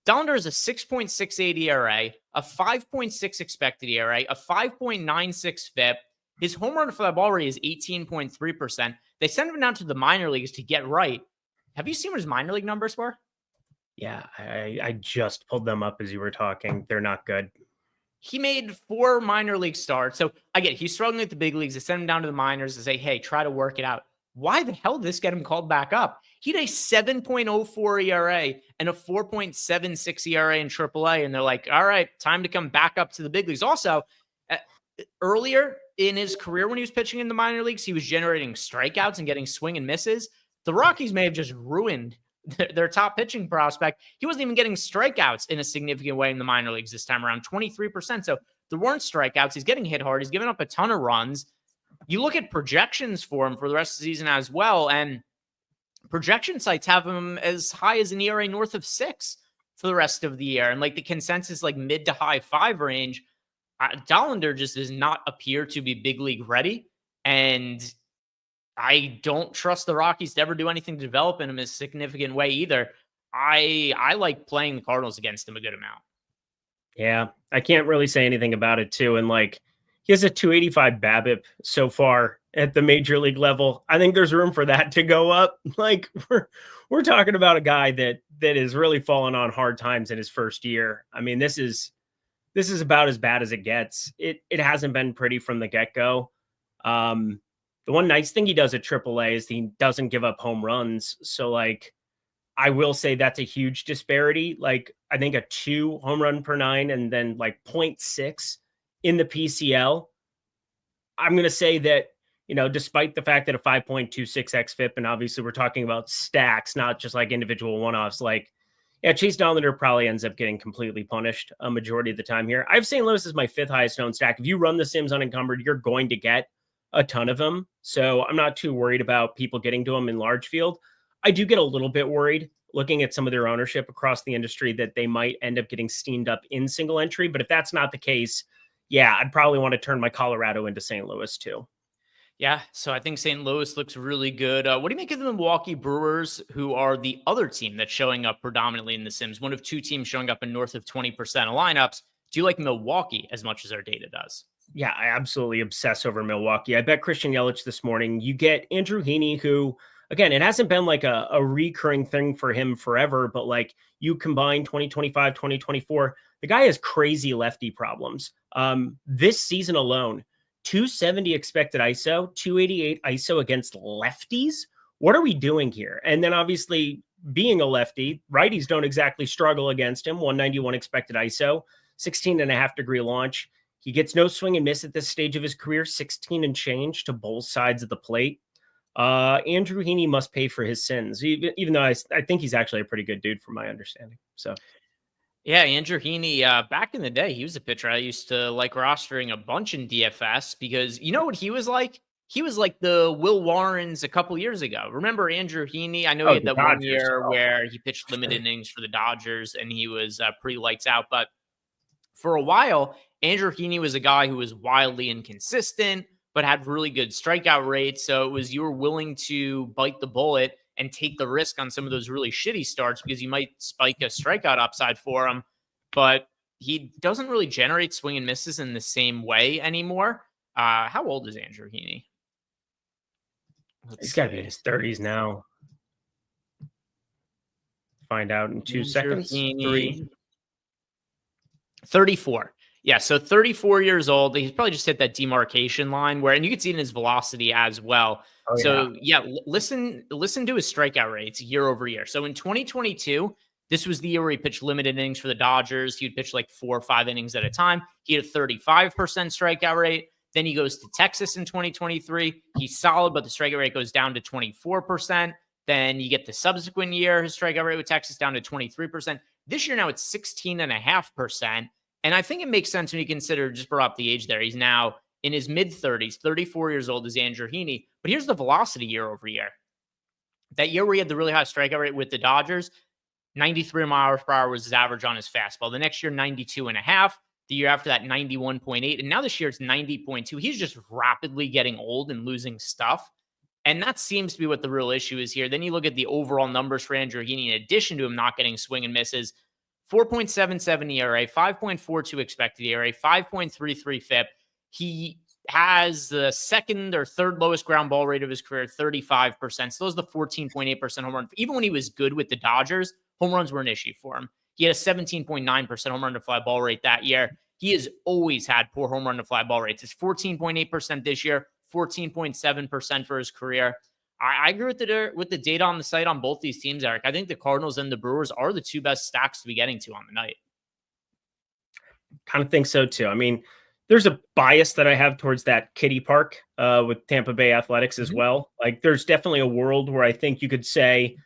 Dollander is a 6.68 ERA, a 5.6 expected ERA, a 5.96 FIP. His home run for that ball rate is 18.3%. They sent him down to the minor leagues to get right. Have you seen what his minor league numbers were? Yeah, I just pulled them up as you were talking. They're not good. He made 4 minor league starts. So I get it. He's struggling at the big leagues. They send him down to the minors to say, hey, try to work it out. Why the hell did this get him called back up? He had a 7.04 ERA and a 4.76 ERA in AAA. And they're like, all right, time to come back up to the big leagues. Also, earlier in his career when he was pitching in the minor leagues, he was generating strikeouts and getting swing and misses. The Rockies may have just ruined their top pitching prospect. He wasn't even getting strikeouts in a significant way in the minor leagues this time around, 23%. So there weren't strikeouts. He's getting hit hard. He's giving up a ton of runs. You look at projections for him for the rest of the season as well, and projection sites have him as high as an ERA north of 6 for the rest of the year. And like the consensus, like mid to high 5 range. Dollander just does not appear to be big league ready. And I don't trust the Rockies to ever do anything to develop in him in a significant way either. I like playing the Cardinals against him a good amount. Yeah, I can't really say anything about it too. And like, he has a 285 BABIP so far at the major league level. I think there's room for that to go up. Like we're talking about a guy that is really fallen on hard times in his first year. I mean, this is about as bad as it gets. It hasn't been pretty from the get-go. The one nice thing he does at AAA is he doesn't give up home runs. So like, I will say that's a huge disparity. Like, I think a 2 home run per 9 and then like 0.6 in the PCL. I'm going to say that, you know, despite the fact that a 5.26 xFIP, and obviously we're talking about stacks, not just like individual one-offs, like, yeah, Chase Dollander probably ends up getting completely punished a majority of the time here. I have St. Louis as my 5th highest owned stack. If you run the Sims unencumbered, you're going to get a ton of them. So I'm not too worried about people getting to them in large field. I do get a little bit worried looking at some of their ownership across the industry that they might end up getting steamed up in single entry. But if that's not the case, yeah, I'd probably want to turn my Colorado into St. Louis too. Yeah, so I think St. Louis looks really good. What do you make of the Milwaukee Brewers, who are the other team that's showing up predominantly in the Sims? One of 2 teams showing up in north of 20% of lineups. Do you like Milwaukee as much as our data does? Yeah, I absolutely obsess over Milwaukee. I bet Christian Yelich this morning. You get Andrew Heaney, who, again, it hasn't been like a recurring thing for him forever, but like you combine 2025, 2024, the guy has crazy lefty problems. This season alone, 270 expected ISO, 288 ISO against lefties. What are we doing here? And then obviously being a lefty, righties don't exactly struggle against him. 191 expected ISO, 16.5 degree launch. He gets no swing and miss at this stage of his career, 16 and change to both sides of the plate. Andrew Heaney must pay for his sins, even though I think he's actually a pretty good dude from my understanding. So. Yeah, Andrew Heaney, back in the day, he was a pitcher I used to like rostering a bunch in DFS because you know what he was like? He was like the Will Warrens a couple years ago. Remember Andrew Heaney? I know he had that Dodgers, 1 year where he pitched limited innings for the Dodgers and he was pretty lights out. But for a while, Andrew Heaney was a guy who was wildly inconsistent, but had really good strikeout rates. So it was you were willing to bite the bullet and take the risk on some of those really shitty starts because you might spike a strikeout upside for him. But he doesn't really generate swing and misses in the same way anymore. How old is Andrew Heaney? He's got to be in his 30s now. Find out in 2 seconds. 34. Yeah, so 34 years old. He's probably just hit that demarcation line where, and you can see it in his velocity as well. Oh, so yeah, listen to his strikeout rates year over year. So in 2022, this was the year where he pitched limited innings for the Dodgers. He would pitch like 4 or 5 innings at a time. He had a 35% strikeout rate. Then he goes to Texas in 2023. He's solid, but the strikeout rate goes down to 24%. Then you get the subsequent year, his strikeout rate with Texas down to 23%. This year now it's 16.5%. And I think it makes sense when you consider, just brought up the age there. He's now in his mid-30s, 34 years old is Andrew Heaney. But here's the velocity year over year. That year where he had the really high strikeout rate with the Dodgers, 93 miles per hour was his average on his fastball. The next year, 92.5. The year after that, 91.8. And now this year, it's 90.2. He's just rapidly getting old and losing stuff. And that seems to be what the real issue is here. Then you look at the overall numbers for Andrew Heaney, in addition to him not getting swing and misses, 4.77 ERA, 5.42 expected ERA, 5.33 FIP. He has the second or third lowest ground ball rate of his career, 35%. So those are the 14.8% home run. Even when he was good with the Dodgers, home runs were an issue for him. He had a 17.9% home run to fly ball rate that year. He has always had poor home run to fly ball rates. It's 14.8% this year, 14.7% for his career. I agree with the data on the site on both these teams, Eric. I think the Cardinals and the Brewers are the 2 best stacks to be getting to on the night. Kind of think so too. I mean, there's a bias that I have towards that kiddie park with Tampa Bay Athletics as well. Like there's definitely a world where I think you could say,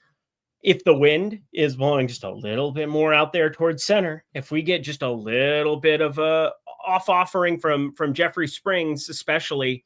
if the wind is blowing just a little bit more out there towards center, if we get just a little bit of a off offering from Jeffrey Springs, especially,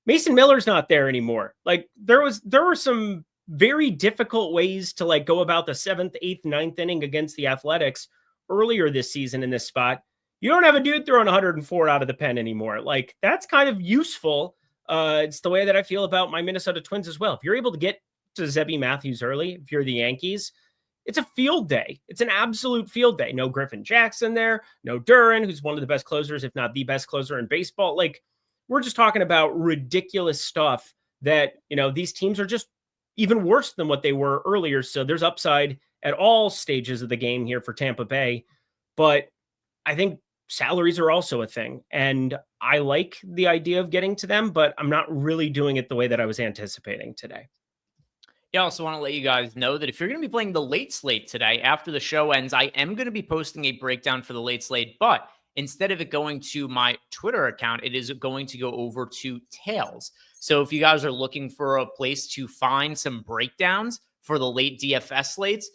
Mason Miller's not there anymore. Like there were some very difficult ways to like go about the 7th, 8th, 9th inning against the Athletics earlier this season in this spot. You don't have a dude throwing 104 out of the pen anymore. Like that's kind of useful. It's the way that I feel about my Minnesota Twins as well. If you're able to get to Zebby Matthews early, if you're the Yankees, it's a field day. It's an absolute field day. No Griffin Jackson there, no Duran, who's one of the best closers, if not the best closer in baseball. Like we're just talking about ridiculous stuff that, these teams are just even worse than what they were earlier. So there's upside at all stages of the game here for Tampa Bay. But I think salaries are also a thing. And I like the idea of getting to them, but I'm not really doing it the way that I was anticipating today. Yeah, I also want to let you guys know that if you're going to be playing the late slate today, after the show ends, I am going to be posting a breakdown for the late slate, but instead of it going to my Twitter account, it is going to go over to Tails. So if you guys are looking for a place to find some breakdowns for the late DFS slates,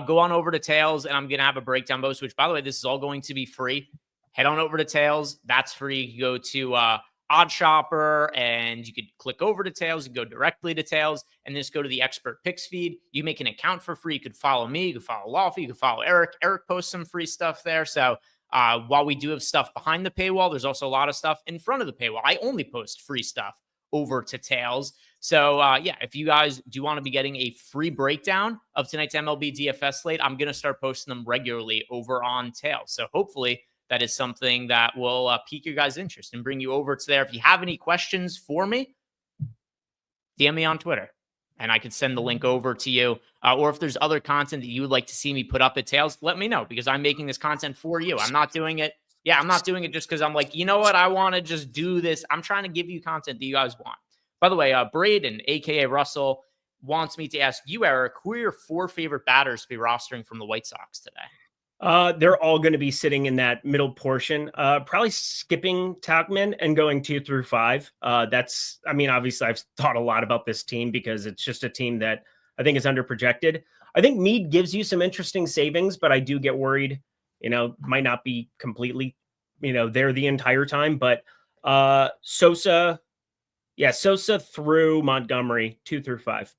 go on over to Tails, and I'm going to have a breakdown post, which, by the way, this is all going to be free. Head on over to Tails. That's free. You go to OddsShopper, and you could click over to Tails and go directly to Tails, and just go to the expert picks feed. You make an account for free. You could follow me. You could follow Lawful. You could follow Eric. Eric posts some free stuff there. So while we do have stuff behind the paywall, there's also a lot of stuff in front of the paywall. I only post free stuff over to Tails. So yeah, if you guys do want to be getting a free breakdown of tonight's MLB DFS slate, I'm going to start posting them regularly over on Tails. So hopefully that is something that will pique your guys' interest and bring you over to there. If you have any questions for me, DM me on Twitter and I can send the link over to you. Or if there's other content that you would like to see me put up at Tails, let me know, because I'm making this content for you. I'm not doing it. Yeah, I'm not doing it just because I'm like, you know what? I want to just do this. I'm trying to give you content that you guys want. By the way, Braden, a.k.a. Russell, wants me to ask you, Eric, who are your 4 favorite batters to be rostering from the White Sox today? They're all going to be sitting in that middle portion, probably skipping Tauchman and going 2 through 5. Obviously I've thought a lot about this team because it's just a team that I think is underprojected. I think Mead gives you some interesting savings, but I do get worried, might not be completely, there the entire time, but Sosa through Montgomery, 2 through 5.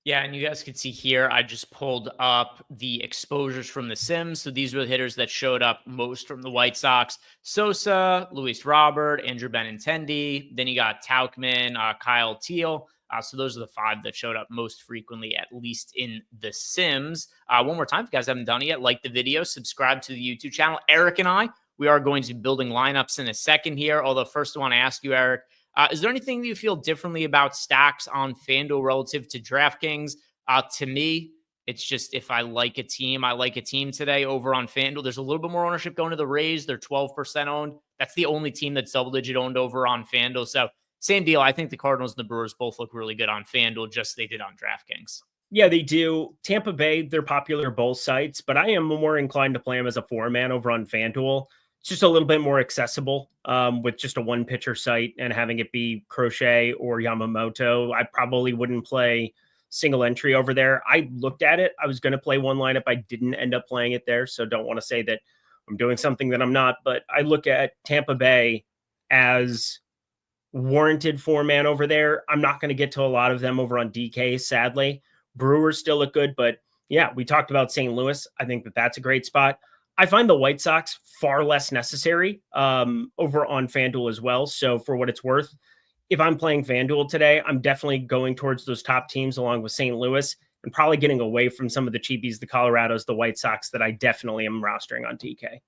Yeah, and you guys can see here, I just pulled up the exposures from the Sims. So these were the hitters that showed up most from the White Sox. Sosa, Luis Robert, Andrew Benintendi. Then you got Tauchman, Kyle Teal. So those are the 5 that showed up most frequently, at least in the Sims. One more time, if you guys haven't done it yet, like the video, subscribe to the YouTube channel. Eric and I, we are going to be building lineups in a second here. Although first I want to ask you, Eric, is there anything that you feel differently about stacks on FanDuel relative to DraftKings? To me, it's just if I like a team today over on FanDuel. There's a little bit more ownership going to the Rays. They're 12% owned. That's the only team that's double-digit owned over on FanDuel. So same deal. I think the Cardinals and the Brewers both look really good on FanDuel, just they did on DraftKings. Yeah, they do. Tampa Bay, they're popular both sites, but I am more inclined to play them as a 4-man over on FanDuel. It's just a little bit more accessible with just a 1-pitcher site and having it be Crochet or Yamamoto. I probably wouldn't play single entry over there. I looked at it. I was going to play one lineup. I didn't end up playing it there, so don't want to say that I'm doing something that I'm not. But I look at Tampa Bay as warranted 4-man over there. I'm not going to get to a lot of them over on DK, sadly. Brewers still look good, but yeah, we talked about St. Louis. I think that that's a great spot. I find the White Sox far less necessary over on FanDuel as well. So for what it's worth, if I'm playing FanDuel today, I'm definitely going towards those top teams along with St. Louis and probably getting away from some of the cheapies, the Colorados, the White Sox that I definitely am rostering on TK.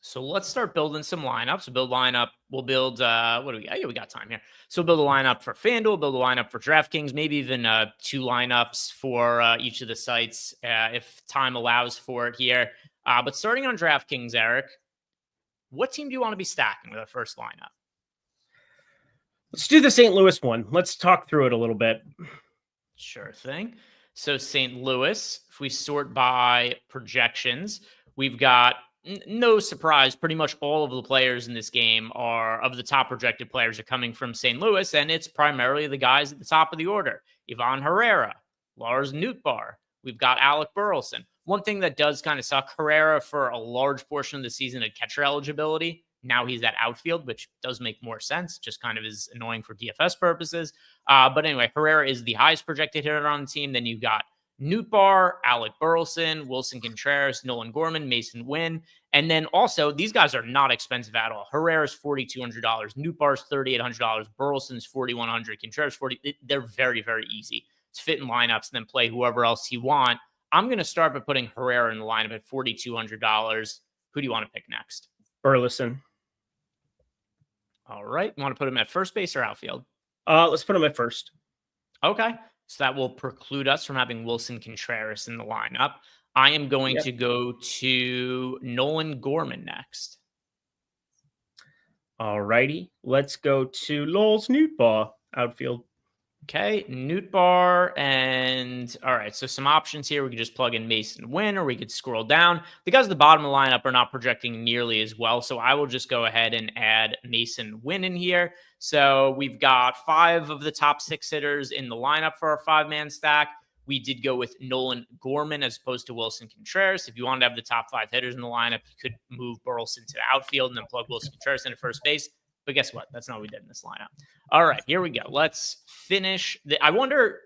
So let's start building some lineups. We'll build, what do we got? Yeah, we got time here. So we'll build a lineup for FanDuel, build a lineup for DraftKings, maybe even 2 lineups for each of the sites if time allows for it here. But starting on DraftKings, Eric, what team do you want to be stacking with our first lineup? Let's do the St. Louis one. Let's talk through it a little bit. Sure thing. So St. Louis, if we sort by projections, we've got no surprise, pretty much all of the players in this game of the top projected players are coming from St. Louis, and it's primarily the guys at the top of the order. Ivan Herrera, Lars Nootbaar. We've got Alec Burleson. One thing that does kind of suck, Herrera for a large portion of the season had catcher eligibility. Now he's at outfield, which does make more sense, just kind of is annoying for DFS purposes. But anyway, Herrera is the highest projected hitter on the team. Then you've got Nootbaar, Alec Burleson, Wilson Contreras, Nolan Gorman, Mason Wynn. And then also, these guys are not expensive at all. Herrera's $4,200, Nootbaar's $3,800, Burleson's $4,100, Contreras $40. They're very, very easy to fit in lineups and then play whoever else you want. I'm going to start by putting Herrera in the lineup at $4,200. Who do you want to pick next? Burleson. All right. You want to put him at first base or outfield? Let's put him at first. Okay. So that will preclude us from having Wilson Contreras in the lineup. I am going to go to Nolan Gorman next. All righty. Let's go to Lowell's Nootbaar, outfield. Okay, Nootbaar, and all right, so some options here. We could just plug in Mason Wynn, or we could scroll down. The guys at the bottom of the lineup are not projecting nearly as well, so I will just go ahead and add Mason Wynn in here. So we've got 5 of the top 6 hitters in the lineup for our 5-man stack. We did go with Nolan Gorman as opposed to Wilson Contreras. If you wanted to have the top 5 hitters in the lineup, you could move Burleson to the outfield and then plug Wilson Contreras into first base. But guess what? That's not what we did in this lineup. All right, here we go. Let's finish. I wonder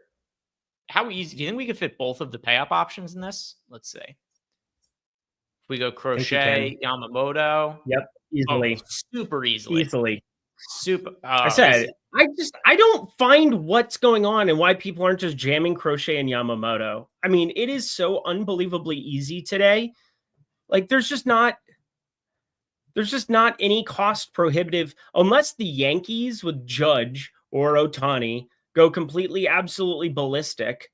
how easy. Do you think we could fit both of the pay-up options in this? Let's see. If we go Crochet, Yamamoto. Yep, easily. Super easily. Super. I said, I don't find what's going on and why people aren't just jamming Crochet and Yamamoto. I mean, it is so unbelievably easy today. Like, there's just not any cost prohibitive unless the Yankees with Judge or Ohtani go completely, absolutely ballistic.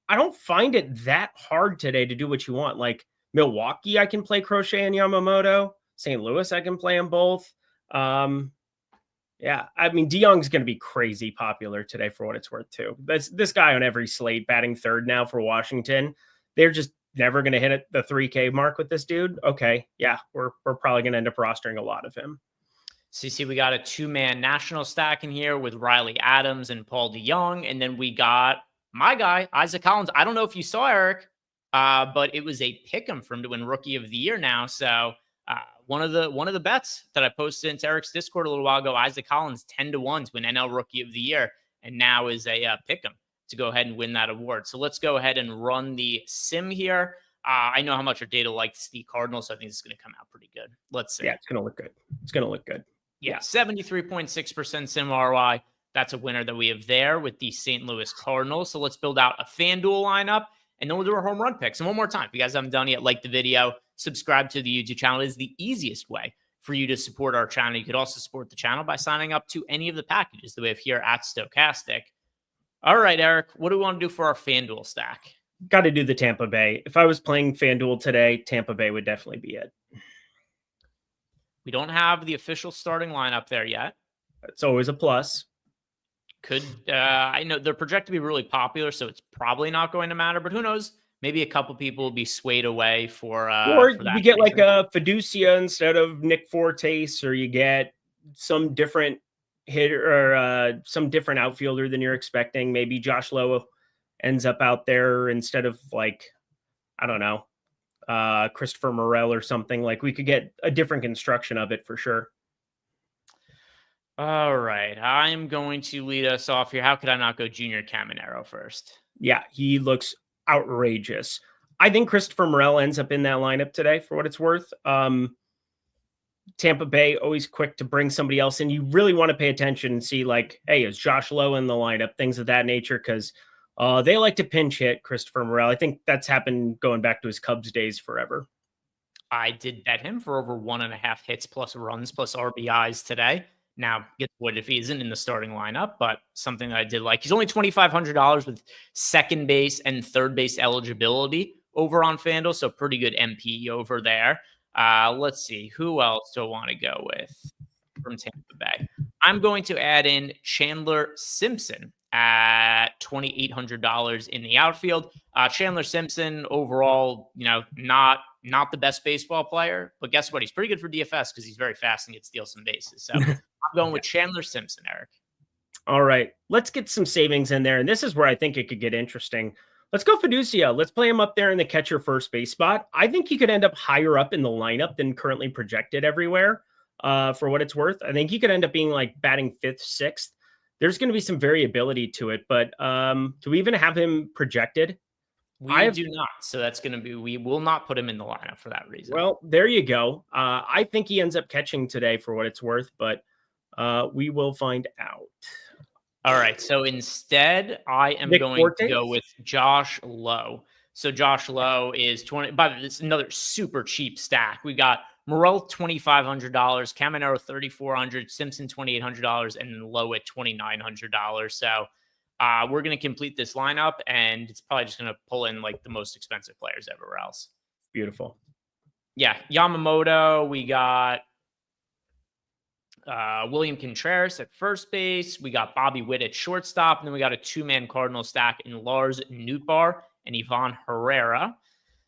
I don't find it that hard today to do what you want. Like Milwaukee, I can play Crochet and Yamamoto. St. Louis, I can play them both. Yeah, I mean, DeYoung's going to be crazy popular today for what it's worth too. This guy on every slate batting third now for Washington. They're just never going to hit the 3K mark with this dude. Okay, yeah, we're probably going to end up rostering a lot of him. So you see, we got a 2-man national stack in here with Riley Adams and Paul DeYoung, and then we got my guy Isaac Collins. I don't know if you saw Eric, but it was a pick'em for him to win Rookie of the Year now. So one of the bets that I posted into Eric's Discord a little while ago, Isaac Collins 10-1 to win NL Rookie of the Year, and now is a pick'em to go ahead and win that award. So let's go ahead and run the sim here. I know how much our data likes the Cardinals, so I think it's going to come out pretty good. Let's see. Yeah, it's going to look good. It's going to look good. Yeah, 73.6% sim ROI. That's a winner that we have there with the St. Louis Cardinals. So let's build out a FanDuel lineup, and then we'll do our home run picks. And one more time, if you guys haven't done it yet, like the video, subscribe to the YouTube channel. It is the easiest way for you to support our channel. You could also support the channel by signing up to any of the packages that we have here at Stokastic. All right, Eric, what do we want to do for our FanDuel stack? Got to do the Tampa Bay. If I was playing FanDuel today, Tampa Bay would definitely be it. We don't have the official starting lineup there yet. It's always a plus. I know they're projected to be really popular, so it's probably not going to matter, but who knows? Maybe a couple people will be swayed away for or for that you get reason. like a Fiducia instead of Nick Fortes, or you get some different hitter or some different outfielder than you're expecting. Maybe Josh Lowe ends up out there instead of, like, I don't know, Christopher Morel or something. Like, we could get a different construction of it for sure. All right, I'm going to lead us off here. How could I not go Junior Caminero first? Yeah, he looks outrageous. I think Christopher Morel ends up in that lineup today for what it's worth. Tampa Bay, always quick to bring somebody else in. You really want to pay attention and see, like, hey, is Josh Lowe in the lineup? Things of that nature, because they like to pinch hit Christopher Morel. I think that's happened going back to his Cubs days forever. I did bet him for over 1.5 hits plus runs plus RBIs today. Now, get what if he isn't in the starting lineup, but something that I did like. He's only $2,500 with second base and third base eligibility over on FanDuel, so pretty good MP over there. Let's see. Who else do I want to go with from Tampa Bay? I'm going to add in Chandler Simpson at $2,800 in the outfield. Chandler Simpson, overall, not the best baseball player, but guess what? He's pretty good for DFS because he's very fast and can steal some bases. So I'm going with Chandler Simpson, Eric. All right, let's get some savings in there. And this is where I think it could get interesting. Let's go Fiducia. Let's play him up there in the catcher first base spot. I think he could end up higher up in the lineup than currently projected everywhere, for what it's worth. I think he could end up being like batting 5th, 6th. There's going to be some variability to it, but do we even have him projected? We do not. So that's going to be, we will not put him in the lineup for that reason. Well, there you go. I think he ends up catching today for what it's worth, but we will find out. All right. So instead, I am going to go with Josh Lowe. So Josh Lowe is 20. By the way, this is another super cheap stack. We got Morel $2,500, Caminero $3,400, Simpson $2,800, and then Lowe at $2,900. So we're going to complete this lineup, and it's probably just going to pull in like the most expensive players everywhere else. Beautiful. Yeah, Yamamoto. We got William Contreras at first base. We got Bobby Witt at shortstop. And then we got a 2-man Cardinal stack in Lars Nootbaar and Ivan Herrera.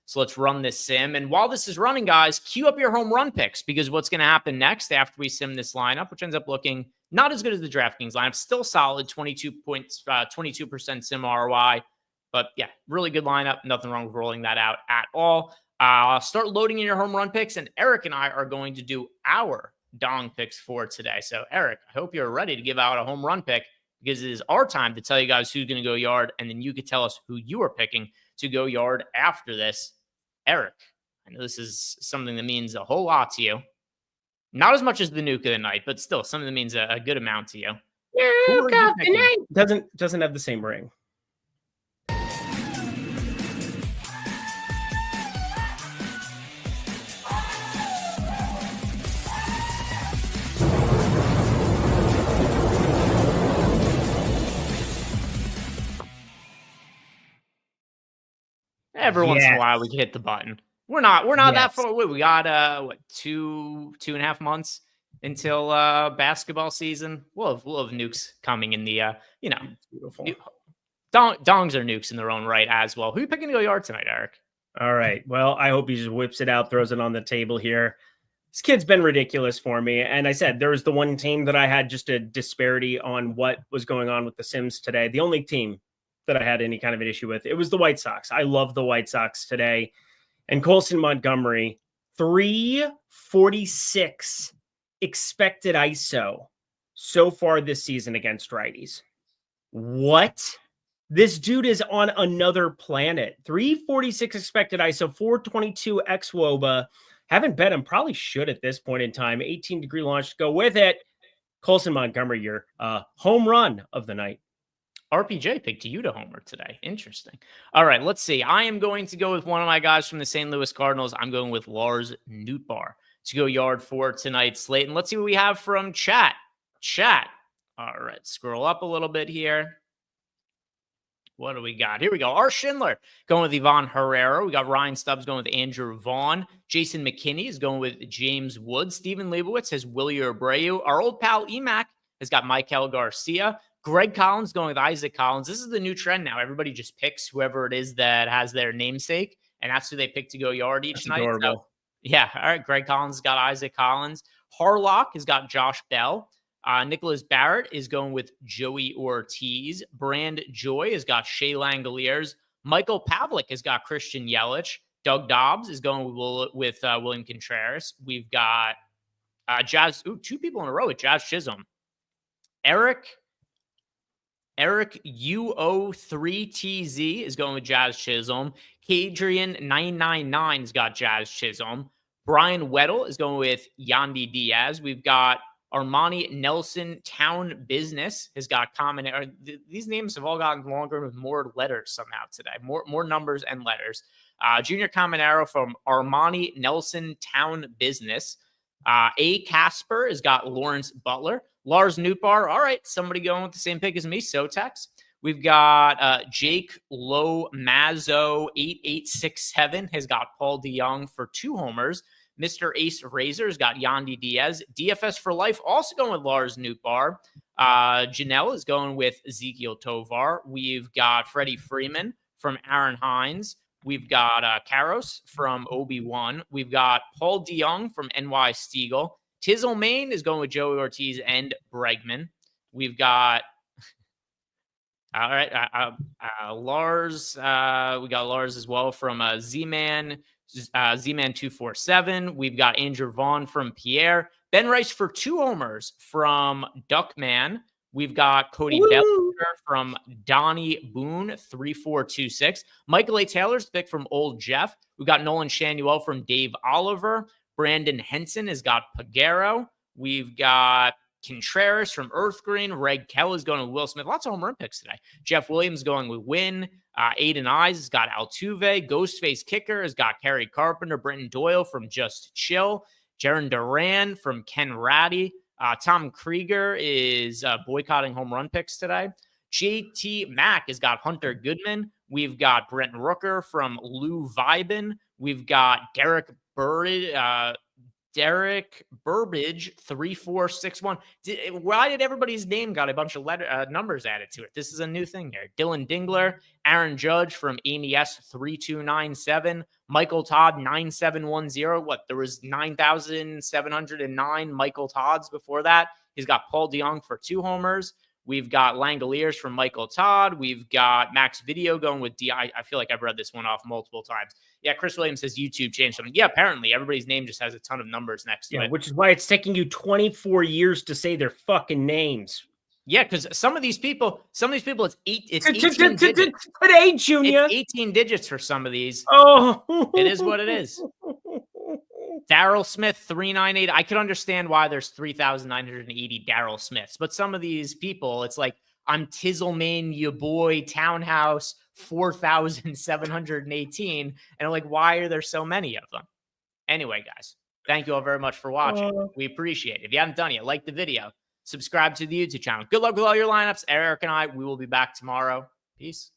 So let's run this sim. And while this is running, guys, queue up your home run picks, because what's going to happen next after we sim this lineup, which ends up looking not as good as the DraftKings lineup, still solid, 22% sim ROI. But yeah, really good lineup. Nothing wrong with rolling that out at all. Start loading in your home run picks. And Eric and I are going to do our Dong picks for today. So Eric, I hope you're ready to give out a home run pick, because it is our time to tell you guys who's going to go yard, and then you could tell us who you are picking to go yard after this. Eric, I know this is something that means a whole lot to you. Not as much as the nuke of the night, but still something that means a good amount to you. Nuke of the night doesn't have the same ring. Every once in a while, we can hit the button. We're not that far away. We got 2.5 months until basketball season. We'll have nukes coming in the beautiful. Dongs are nukes in their own right as well. Who are you picking to go yard tonight, Eric? All right. Well, I hope he just whips it out, throws it on the table here. This kid's been ridiculous for me. And I said there was the one team that I had just a disparity on what was going on with the Sims today. The only team that I had any kind of an issue with, it was the White Sox. I love the White Sox today. And Colson Montgomery, 346 expected ISO so far this season against righties. What? This dude is on another planet. 346 expected ISO, 422 xWOBA. Haven't bet him. Probably should at this point in time. 18-degree launch to go with it. Colson Montgomery, your home run of the night. RPJ picked you to homer today. Interesting. All right, let's see. I am going to go with one of my guys from the St. Louis Cardinals. I'm going with Lars Nootbaar to go yard for tonight's slate. And let's see what we have from chat. All right, scroll up a little bit here. What do we got? Here we go. R. Schindler going with Ivan Herrera. We got Ryan Stubbs going with Andrew Vaughn. Jason McKinney is going with James Wood. Steven Leibowitz has Willie Abreu. Our old pal Emac has got Michael Garcia. Greg Collins going with Isaac Collins. This is the new trend now. Everybody just picks whoever it is that has their namesake, and that's who they pick to go yard each night. So, yeah. All right. Greg Collins has got Isaac Collins. Harlock has got Josh Bell. Nicholas Barrett is going with Joey Ortiz. Brand Joy has got Shea Langoliers. Michael Pavlik has got Christian Yelich. Doug Dobbs is going with William Contreras. We've got Jazz. Two people in a row with Jazz Chisholm. Eric UO3TZ is going with Jazz Chisholm. Kadrian 999 has got Jazz Chisholm. Brian Weddle is going with Yandy Diaz. We've got Armani Nelson Town Business has got common. These names have all gotten longer with more letters somehow today. More numbers and letters. Junior Caminero from Armani Nelson Town Business. A. Casper has got Lawrence Butler. Lars Nootbaar. All right, somebody going with the same pick as me. Sotex. We've got Jake Low Mazzo 8867 has got Paul DeYoung for 2 homers. Mr. Ace Razor's got Yandy Diaz. DFS for life, also going with Lars Nootbaar. Janelle is going with Ezekiel Tovar. We've got Freddie Freeman from Aaron Hines. We've got Karos from Obi-Wan. We've got Paul DeYoung from NY Stiegel. Tizzle Main is going with Joey Ortiz and Bregman. We've got all right, Lars. We got Lars as well from Z-Man 247. We've got Andrew Vaughn from Pierre. Ben Rice for 2 homers from Duckman. We've got Cody Bellinger from Donnie Boone 3426. Michael A. Taylor's pick from Old Jeff. We've got Nolan Shanuel from Dave Oliver. Brandon Henson has got Pagero. We've got Contreras from Earth Green. Reg Kell is going with Will Smith. Lots of home run picks today. Jeff Williams going with Wynn. Aiden Eyes has got Altuve. Ghostface Kicker has got Kerry Carpenter. Brenton Doyle from Just Chill. Jaron Duran from Ken Ratty. Tom Krieger is boycotting home run picks today. JT Mack has got Hunter Goodman. We've got Brent Rooker from Lou Vibin. We've got Derek Burbage 3461. Why did everybody's name got a bunch of numbers added to it? This is a new thing here. Dylan Dingler, Aaron Judge from Amy S 3297, Michael Todd 9710. What, there was 9,709 Michael Todds before that. He's got Paul DeYoung for 2 homers. We've got Langoliers from Michael Todd. We've got Max Video going with D. I feel like I've read this one off multiple times. Yeah, Chris Williams says YouTube changed something. Yeah, apparently everybody's name just has a ton of numbers next to it. Which is why it's taking you 24 years to say their fucking names. Yeah, because some of these people, it's 18 digits. Today, Junior. It's 18 digits for some of these. Oh, it is what it is. Daryl Smith 398. I could understand why there's 3,980 Daryl Smiths, but some of these people, it's like, I'm Tizzleman, your boy, Townhouse 4,718, and I'm like, why are there so many of them? Anyway, guys, thank you all very much for watching. We appreciate it. If you haven't done it yet, like the video, subscribe to the YouTube channel. Good luck with all your lineups. Eric and I, we will be back tomorrow. Peace.